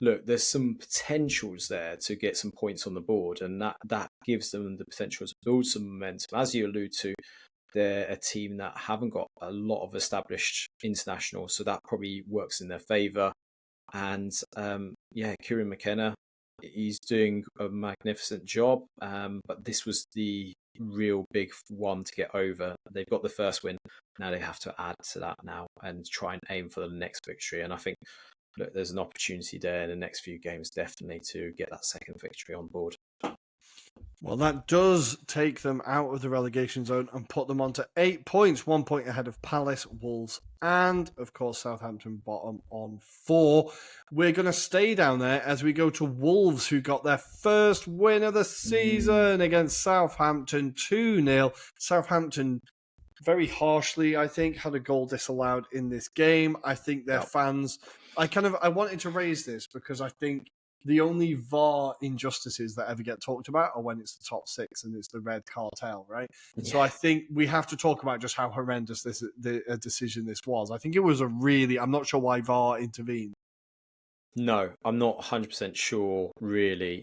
[SPEAKER 2] look, there's some potentials there to get some points on the board. And that gives them the potential to build some momentum. As you allude to, they're a team that haven't got a lot of established internationals, so that probably works in their favour. And Kieran McKenna, he's doing a magnificent job, but this was the real big one to get over. They've got the first win, now they have to add to that now and try and aim for the next victory. And I think, look, there's an opportunity there in the next few games, definitely, to get that second victory on board.
[SPEAKER 1] Well, that does take them out of the relegation zone and put them on to 8 points, 1 point ahead of Palace, Wolves, and, of course, Southampton bottom on 4. We're going to stay down there as we go to Wolves, who got their first win of the season against Southampton, 2-0. Southampton, very harshly, I think, had a goal disallowed in this game. I think their fans... I wanted to raise this because I think the only VAR injustices that ever get talked about are when it's the top 6 and it's the red cartel, right? Yeah. So I think we have to talk about just how horrendous the decision this was. I think it was I'm not sure why VAR intervened.
[SPEAKER 2] No, I'm not 100% sure, really.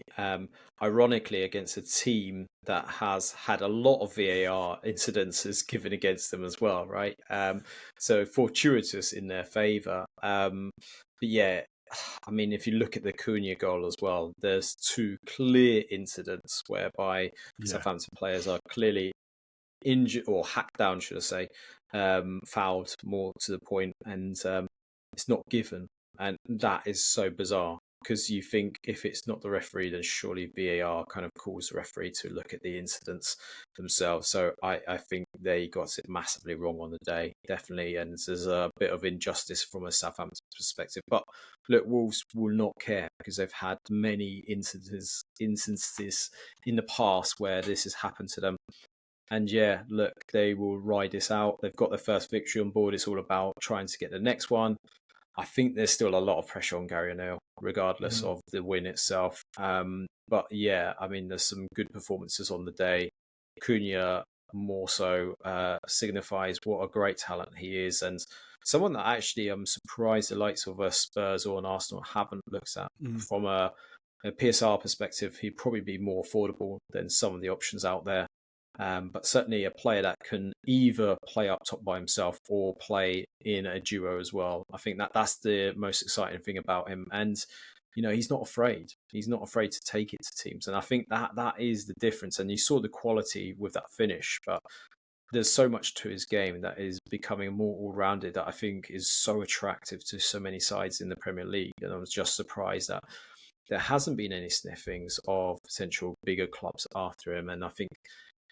[SPEAKER 2] Ironically, against a team that has had a lot of VAR incidences given against them as well, right? So fortuitous in their favour. But yeah, I mean, if you look at the Cunha goal as well, there's 2 clear incidents whereby Southampton players are clearly injured or hacked down, should I say, fouled more to the point, and it's not given. And that is so bizarre, because you think if it's not the referee, then surely VAR kind of calls the referee to look at the incidents themselves. So I think they got it massively wrong on the day, definitely. And there's a bit of injustice from a Southampton perspective. But look, Wolves will not care, because they've had many instances in the past where this has happened to them. And yeah, look, they will ride this out. They've got their first victory on board. It's all about trying to get the next one. I think there's still a lot of pressure on Gary O'Neill, regardless of the win itself. But yeah, I mean, there's some good performances on the day. Cunha more so signifies what a great talent he is, and someone that actually I'm surprised the likes of Spurs or an Arsenal haven't looked at. From a PSR perspective, he'd probably be more affordable than some of the options out there. But certainly a player that can either play up top by himself or play in a duo as well. I think that's the most exciting thing about him. And, you know, he's not afraid. He's not afraid to take it to teams. And I think that is the difference. And you saw the quality with that finish. But there's so much to his game that is becoming more all-rounded that I think is so attractive to so many sides in the Premier League. And I was just surprised that there hasn't been any sniffings of potential bigger clubs after him. And I think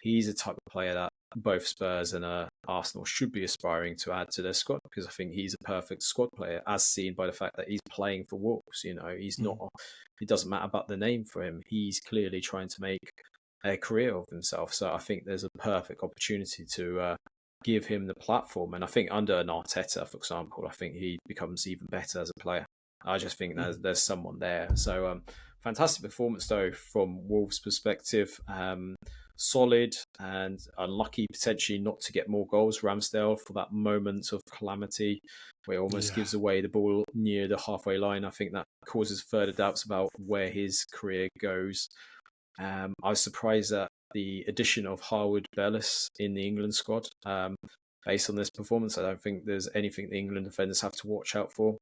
[SPEAKER 2] he's a type of player that both Spurs and Arsenal should be aspiring to add to their squad, because I think he's a perfect squad player, as seen by the fact that he's playing for Wolves. You know, he's not. It doesn't matter about the name for him. He's clearly trying to make a career of himself. So I think there's a perfect opportunity to give him the platform. And I think under an Arteta, for example, I think he becomes even better as a player. I just think there's someone there. So Fantastic performance, though, from Wolves' perspective. Solid and unlucky potentially not to get more goals. Ramsdale for that moment of calamity where he almost gives away the ball near the halfway line. I think that causes further doubts about where his career goes. I was surprised at the addition of Harwood Bellis in the England squad. Based on this performance, I don't think there's anything the England defenders have to watch out for.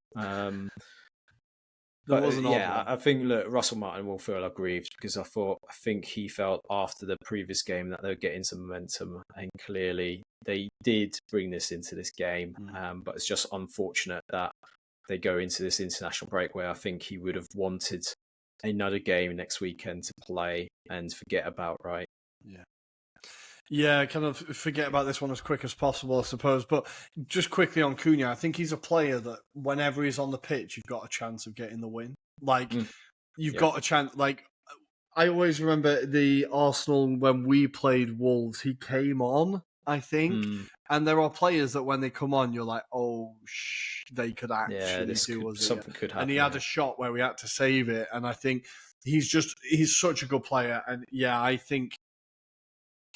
[SPEAKER 2] I think Russell Martin will feel aggrieved because I think he felt after the previous game that they were getting some momentum, and clearly they did bring this into this game. But it's just unfortunate that they go into this international break where I think he would have wanted another game next weekend to play and forget about, right?
[SPEAKER 1] Yeah, kind of forget about this one as quick as possible, I suppose. But just quickly on Cunha, I think he's a player that whenever he's on the pitch, you've got a chance of getting the win. You've got a chance. Like, I always remember the Arsenal when we played Wolves, he came on, I think. And there are players that when they come on, you're like, oh, they could actually do us.
[SPEAKER 2] Something could happen.
[SPEAKER 1] And he had a shot where we had to save it. And I think he's such a good player. And I think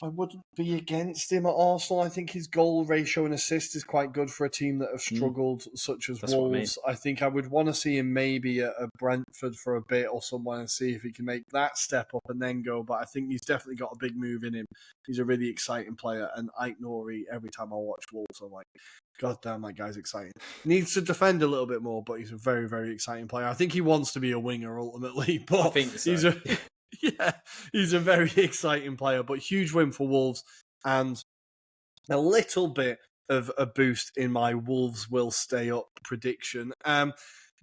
[SPEAKER 1] I wouldn't be against him at Arsenal. I think his goal ratio and assist is quite good for a team that have struggled, such as Wolves. I think I would want to see him maybe at Brentford for a bit or somewhere and see if he can make that step up and then go. But I think he's definitely got a big move in him. He's a really exciting player. And Ike Nori, every time I watch Wolves, I'm like, God damn, that guy's exciting. Needs to defend a little bit more, but he's a very, very exciting player. I think he wants to be a winger ultimately, but
[SPEAKER 2] I think so.
[SPEAKER 1] He's a very exciting player, but huge win for Wolves and a little bit of a boost in my Wolves will stay up prediction.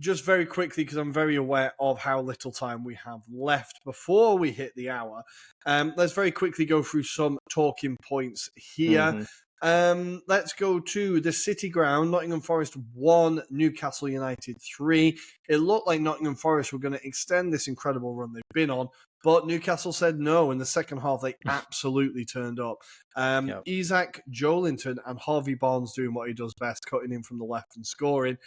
[SPEAKER 1] Just very quickly, because I'm very aware of how little time we have left before we hit the hour. Let's very quickly go through some talking points here. Let's go to the City Ground. Nottingham Forest 1, Newcastle United 3. It looked like Nottingham Forest were going to extend this incredible run they've been on, but Newcastle said no. In the second half, they absolutely turned up. Isak, Joelinton, and Harvey Barnes doing what he does best, cutting in from the left and scoring.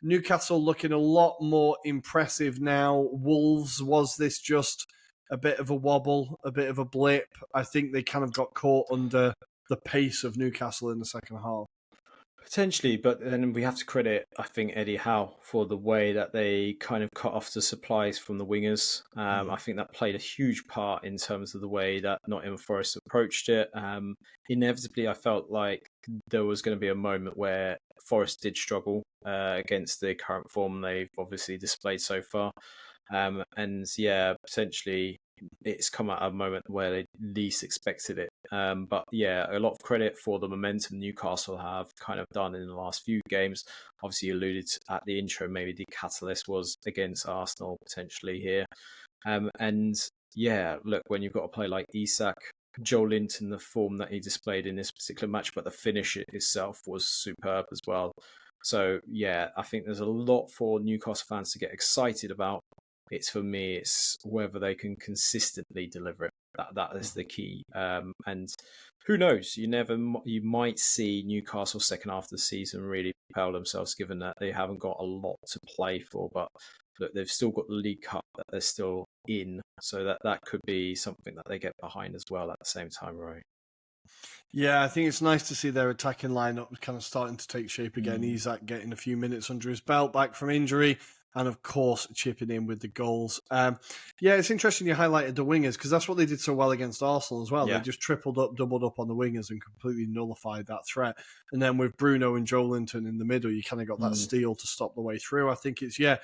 [SPEAKER 1] Newcastle looking a lot more impressive now. Wolves, was this just a bit of a wobble, a bit of a blip? I think they kind of got caught under the pace of Newcastle in the second half.
[SPEAKER 2] Potentially, but then we have to credit, I think, Eddie Howe for the way that they kind of cut off the supplies from the wingers. I think that played a huge part in terms of the way that Nottingham Forest approached it. Inevitably, I felt like there was going to be a moment where Forest did struggle against the current form they've obviously displayed so far. Potentially it's come at a moment where they least expected it. But a lot of credit for the momentum Newcastle have kind of done in the last few games. Obviously, you alluded to, at the intro, maybe the catalyst was against Arsenal potentially here. Look, when you've got a player like Isak, Joelinton, the form that he displayed in this particular match, but the finish itself was superb as well. So, I think there's a lot for Newcastle fans to get excited about. It's whether they can consistently deliver it. That is the key. And who knows? You might see Newcastle second half of the season really propel themselves, given that they haven't got a lot to play for. But look, they've still got the League Cup that they're still in, so that could be something that they get behind as well at the same time, right?
[SPEAKER 1] Yeah, I think it's nice to see their attacking lineup kind of starting to take shape again. Isak getting a few minutes under his belt back from injury. And of course, chipping in with the goals. It's interesting you highlighted the wingers because that's what they did so well against Arsenal as well. Yeah. They just tripled up, doubled up on the wingers and completely nullified that threat. And then with Bruno and Joelinton in the middle, you kind of got that steal to stop the way through. I think it's, you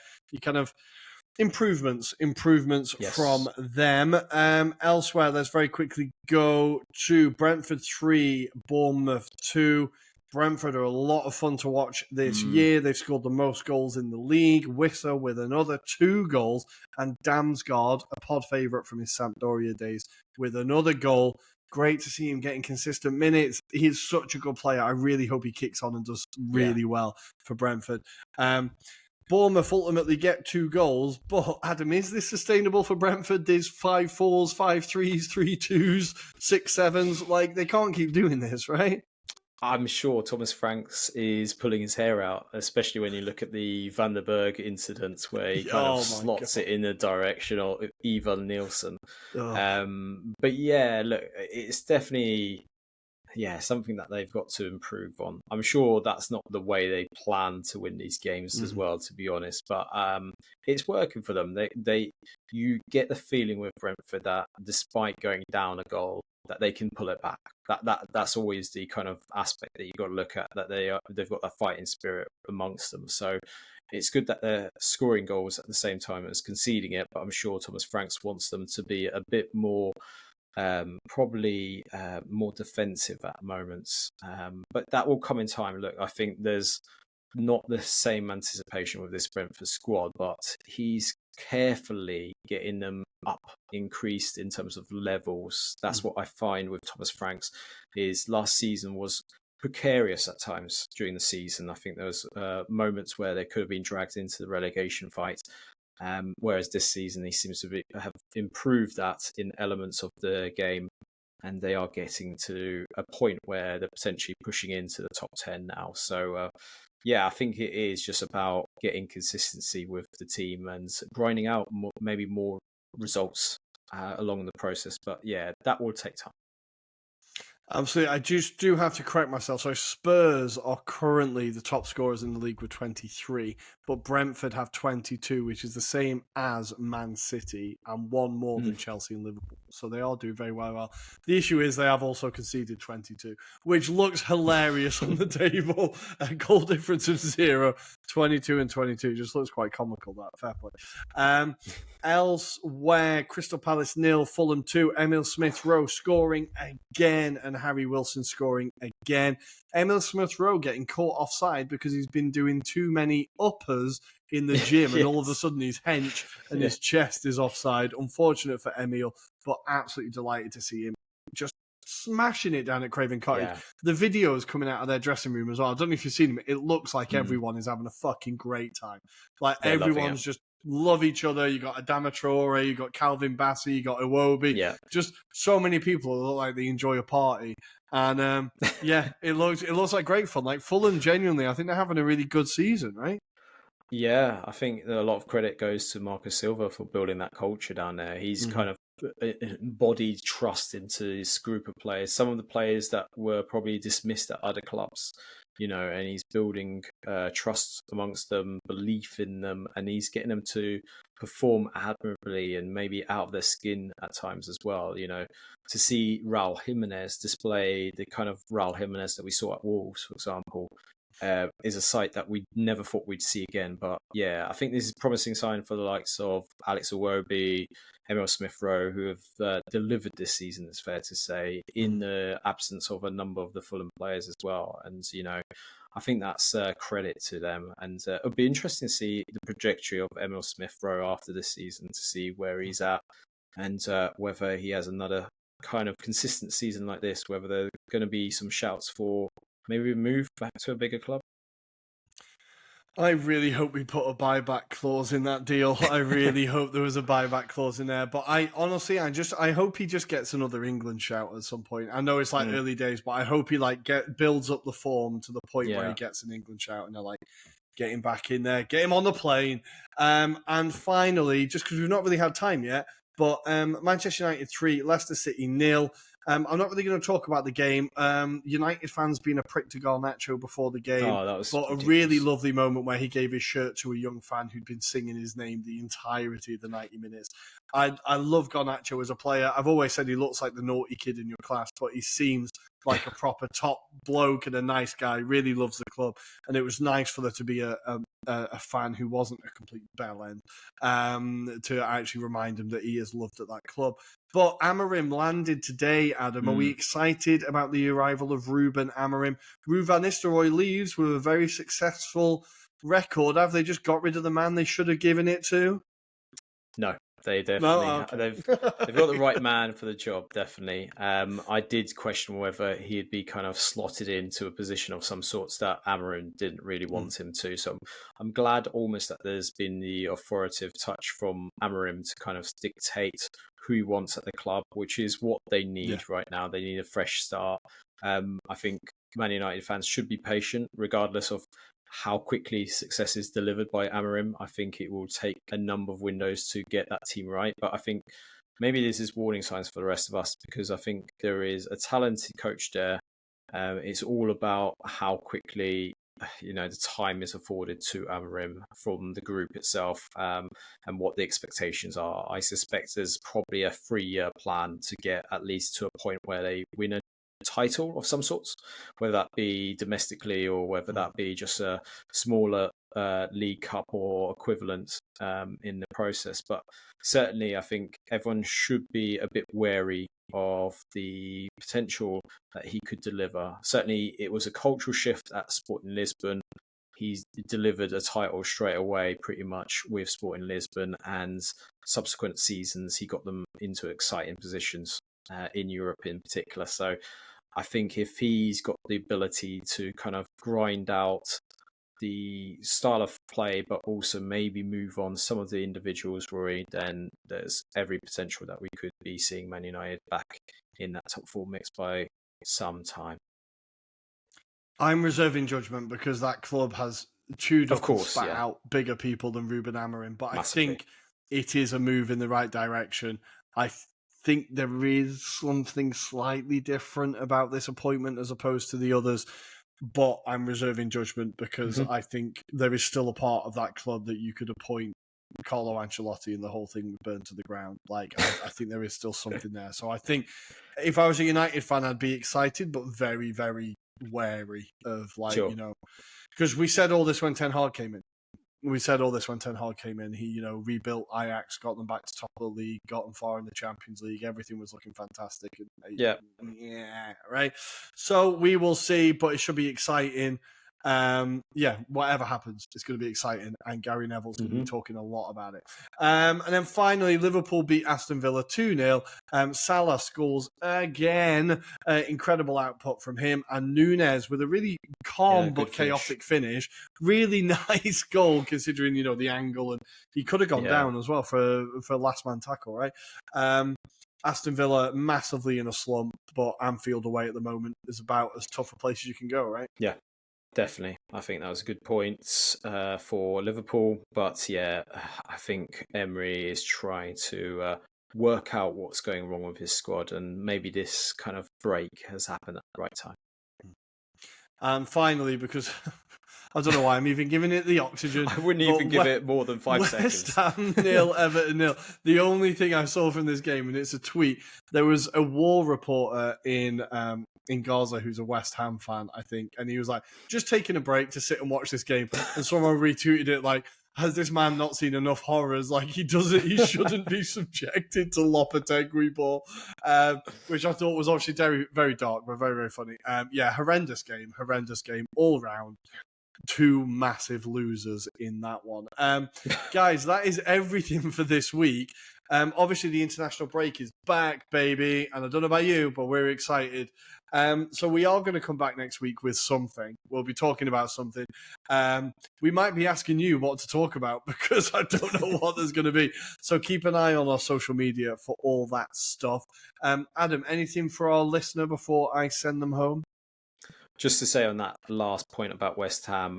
[SPEAKER 1] kind of improvements from them. Elsewhere, let's very quickly go to Brentford 3, Bournemouth 2. Brentford are a lot of fun to watch this year. They've scored the most goals in the league. Wissa with another 2 goals. And Damsgaard, a pod favourite from his Sampdoria days, with another goal. Great to see him getting consistent minutes. He's such a good player. I really hope he kicks on and does really well for Brentford. Bournemouth ultimately get 2 goals. But, Adam, is this sustainable for Brentford? There's 5-4s, 5-3s, 3-2s, 6-7s. Like, they can't keep doing this, right?
[SPEAKER 2] I'm sure Thomas Franks is pulling his hair out, especially when you look at the Van der Berg incident where he kind of
[SPEAKER 1] Oh my
[SPEAKER 2] slots
[SPEAKER 1] god.
[SPEAKER 2] it in the direction of Ivan Nielsen.
[SPEAKER 1] Ugh.
[SPEAKER 2] But yeah, look, it's definitely something that they've got to improve on. I'm sure that's not the way they plan to win these games as
[SPEAKER 1] Mhm.
[SPEAKER 2] well, to be honest. But it's working for them. You get the feeling with Brentford that despite going down a goal, that they can pull it back. That's always the kind of aspect that you got to look at. That they've got that fighting spirit amongst them. So it's good that they're scoring goals at the same time as conceding it. But I'm sure Thomas Franks wants them to be a bit more probably more defensive at moments. But that will come in time. Look, I think there's not the same anticipation with this Brentford squad, but he's carefully getting them up, increased in terms of levels. That's what I find with Thomas Franks. His last season was precarious at times during the season. I think there was moments where they could have been dragged into the relegation fight. Whereas this season, he seems to have improved that in elements of the game, and they are getting to a point where they're potentially pushing into the top 10 now. So, I think it is just about getting consistency with the team and grinding out maybe more results along the process. But yeah, that will take time.
[SPEAKER 1] Absolutely. I just do have to correct myself. So Spurs are currently the top scorers in the league with 23, but Brentford have 22, which is the same as Man City and one more than Chelsea and Liverpool. So they all do very well. The issue is they have also conceded 22, which looks hilarious on the table. A goal difference of 0, 22 and 22. Just looks quite comical, that. Fair play. Elsewhere, Crystal Palace 0, Fulham 2, Emil Smith-Rowe scoring again, and Harry Wilson scoring again. Emil Smith-Rowe getting caught offside because he's been doing too many uppers in the gym, and all of a sudden his hench and his chest is offside. Unfortunate for Emil, but absolutely delighted to see him just smashing it down at Craven Cottage.
[SPEAKER 2] Yeah.
[SPEAKER 1] The videos coming out of their dressing room as well. I don't know if you've seen them. It looks like everyone is having a fucking great time. Like
[SPEAKER 2] They're
[SPEAKER 1] everyone's just love each other. You got Adama Traore, you got Calvin Bassey, you got Iwobi.
[SPEAKER 2] Yeah.
[SPEAKER 1] Just so many people look like they enjoy a party. And it looks like great fun. Like Fulham, genuinely, I think they're having a really good season, right?
[SPEAKER 2] Yeah, I think a lot of credit goes to Marcus Silva for building that culture down there. He's kind of embodied trust into this group of players. Some of the players that were probably dismissed at other clubs, and he's building trust amongst them, belief in them, and he's getting them to perform admirably and maybe out of their skin at times as well. To see Raul Jimenez display the kind of Raul Jimenez that we saw at Wolves, for example, is a sight that we never thought we'd see again. But yeah, I think this is a promising sign for the likes of Alex Iwobi, Emil Smith-Rowe, who have delivered this season, it's fair to say, in the absence of a number of the Fulham players as well. And, I think that's credit to them. And it'll be interesting to see the trajectory of Emil Smith-Rowe after this season, to see where he's at and whether he has another kind of consistent season like this, whether there are going to be some shouts for maybe move back to a bigger club.
[SPEAKER 1] I really hope we put a buyback clause in that deal. I really hope there was a buyback clause in there. But I honestly, I hope he just gets another England shout at some point. I know it's like early days, but I hope he builds up the form to the point where he gets an England shout and they're like, get him back in there, get him on the plane. And finally, just because we've not really had time yet, but Manchester United 3, Leicester City 0. I'm not really going to talk about the game. United fans being a prick to Garnacho before the game.
[SPEAKER 2] Oh, that was ridiculous.
[SPEAKER 1] A really lovely moment where he gave his shirt to a young fan who'd been singing his name the entirety of the 90 minutes. I love Garnacho as a player. I've always said he looks like the naughty kid in your class, but he seems like a proper top bloke and a nice guy. Really loves the club. And it was nice for there to be a fan who wasn't a complete bellend to actually remind him that he is loved at that club. But Amorim landed today, Adam. Are we excited about the arrival of Ruben Amorim? Ruud van Nistelrooy leaves with a very successful record. Have they just got rid of the man they should have given it to?
[SPEAKER 2] No, they definitely they've got the right man for the job, definitely. I did question whether he'd be kind of slotted into a position of some sorts that Amorim didn't really want him to. So I'm glad almost that there's been the authoritative touch from Amorim to kind of dictate who he wants at the club, which is what they need right now. They need a fresh start. I think Man United fans should be patient, regardless of how quickly success is delivered by Amorim. I think it will take a number of windows to get that team right. But I think maybe this is warning signs for the rest of us, because I think there is a talented coach there. It's all about how quickly the time is afforded to Amorim from the group itself, and what the expectations are. I suspect there's probably a 3-year plan to get at least to a point where they win a title of some sorts, whether that be domestically or whether that be just a smaller League Cup or equivalent in the process. But certainly I think everyone should be a bit wary of the potential that he could deliver. Certainly it was a cultural shift at Sporting Lisbon. He's delivered a title straight away pretty much with Sporting Lisbon, and subsequent seasons he got them into exciting positions in Europe in particular. So I think if he's got the ability to kind of grind out the style of play, but also maybe move on some of the individuals, Rory, then there's every potential that we could be seeing Man United back in that top 4 mix by some time.
[SPEAKER 1] I'm reserving judgment because that club has chewed up and spat out bigger people than Ruben Amorim, but massively. I think it is a move in the right direction. I think there is something slightly different about this appointment as opposed to the others, but I'm reserving judgment because I think there is still a part of that club that you could appoint Carlo Ancelotti and the whole thing would burn to the ground. Like, I think there is still something there. So I think if I was a United fan, I'd be excited, but very, very wary of, because we said all this when Ten Hag came in. He, rebuilt Ajax, got them back to top of the league, got them far in the Champions League. Everything was looking fantastic. Yeah, right. So we will see, but it should be exciting. Whatever happens, it's going to be exciting, and Gary Neville's going to be talking a lot about it. And then finally, Liverpool beat Aston Villa 2-0. Salah scores again. Incredible output from him, and Nunes with a really calm but chaotic finish. Really nice goal considering the angle, and he could have gone down as well for a last man tackle, right? Aston Villa massively in a slump, but Anfield away at the moment is about as tough a place as you can go, right?
[SPEAKER 2] Yeah. Definitely. I think that was a good point for Liverpool. But I think Emery is trying to work out what's going wrong with his squad, and maybe this kind of break has happened at the right time.
[SPEAKER 1] And finally, because I don't know why I'm even giving it the oxygen.
[SPEAKER 2] I wouldn't even give it more than 5 seconds.
[SPEAKER 1] West Ham 0, Everton 0. The only thing I saw from this game, and it's a tweet, there was a war reporter in Gaza who's a West Ham fan, I think, and he was like, just taking a break to sit and watch this game, and someone retweeted it like, has this man not seen enough horrors? Like, he shouldn't be subjected to Lopetegui ball, which I thought was obviously very, very dark, but very, very funny. Horrendous game all round. 2 massive losers in that one. Guys, that is everything for this week. Obviously, the international break is back, baby. And I don't know about you, but we're excited. So we are going to come back next week with something. We'll be talking about something. We might be asking you what to talk about because I don't know what there's going to be. So keep an eye on our social media for all that stuff. Adam, anything for our listener before I send them home?
[SPEAKER 2] Just to say on that last point about West Ham,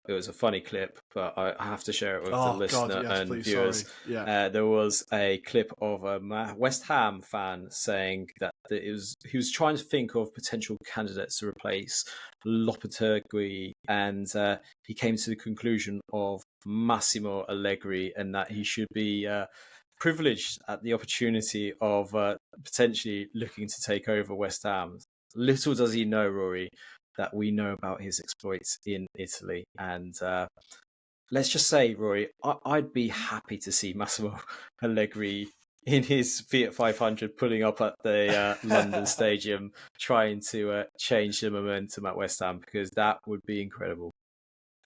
[SPEAKER 2] it was a funny clip, but I have to share it with the listener viewers. There was a clip of a West Ham fan saying that he was trying to think of potential candidates to replace Lopetegui, and he came to the conclusion of Massimo Allegri, and that he should be privileged at the opportunity of potentially looking to take over West Ham. Little does he know, Rory, that we know about his exploits in Italy. And let's just say, Rory, I'd be happy to see Massimo Allegri in his Fiat 500 pulling up at the London Stadium, trying to change the momentum at West Ham, because that would be incredible.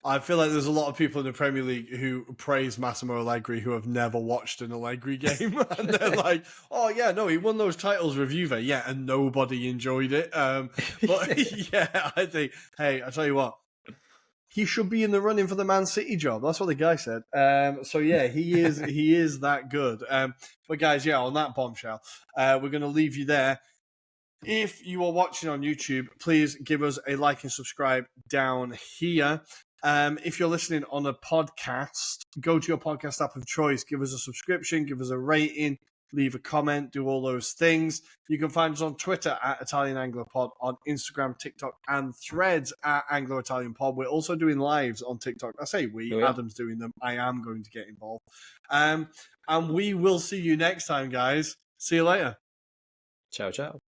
[SPEAKER 1] I feel like there's a lot of people in the Premier League who praise Massimo Allegri who have never watched an Allegri game. And they're like, oh, yeah, no, he won those titles with Juve. Yeah, and nobody enjoyed it. But, yeah, I think, hey, I tell you what, he should be in the running for the Man City job. That's what the guy said. So, yeah, he is that good. But, guys, yeah, on that bombshell, we're going to leave you there. If you are watching on YouTube, please give us a like and subscribe down here. If you're listening on a podcast, go to your podcast app of choice, give us a subscription, give us a rating, leave a comment, do all those things. You can find us on Twitter at Italian Anglo Pod, on Instagram, TikTok, and Threads at Anglo-Italian Pod. We're also doing lives on TikTok. I say we,
[SPEAKER 2] Oh, yeah.
[SPEAKER 1] Adam's doing them. I am going to get involved. And we will see you next time, guys. See you later.
[SPEAKER 2] Ciao, ciao.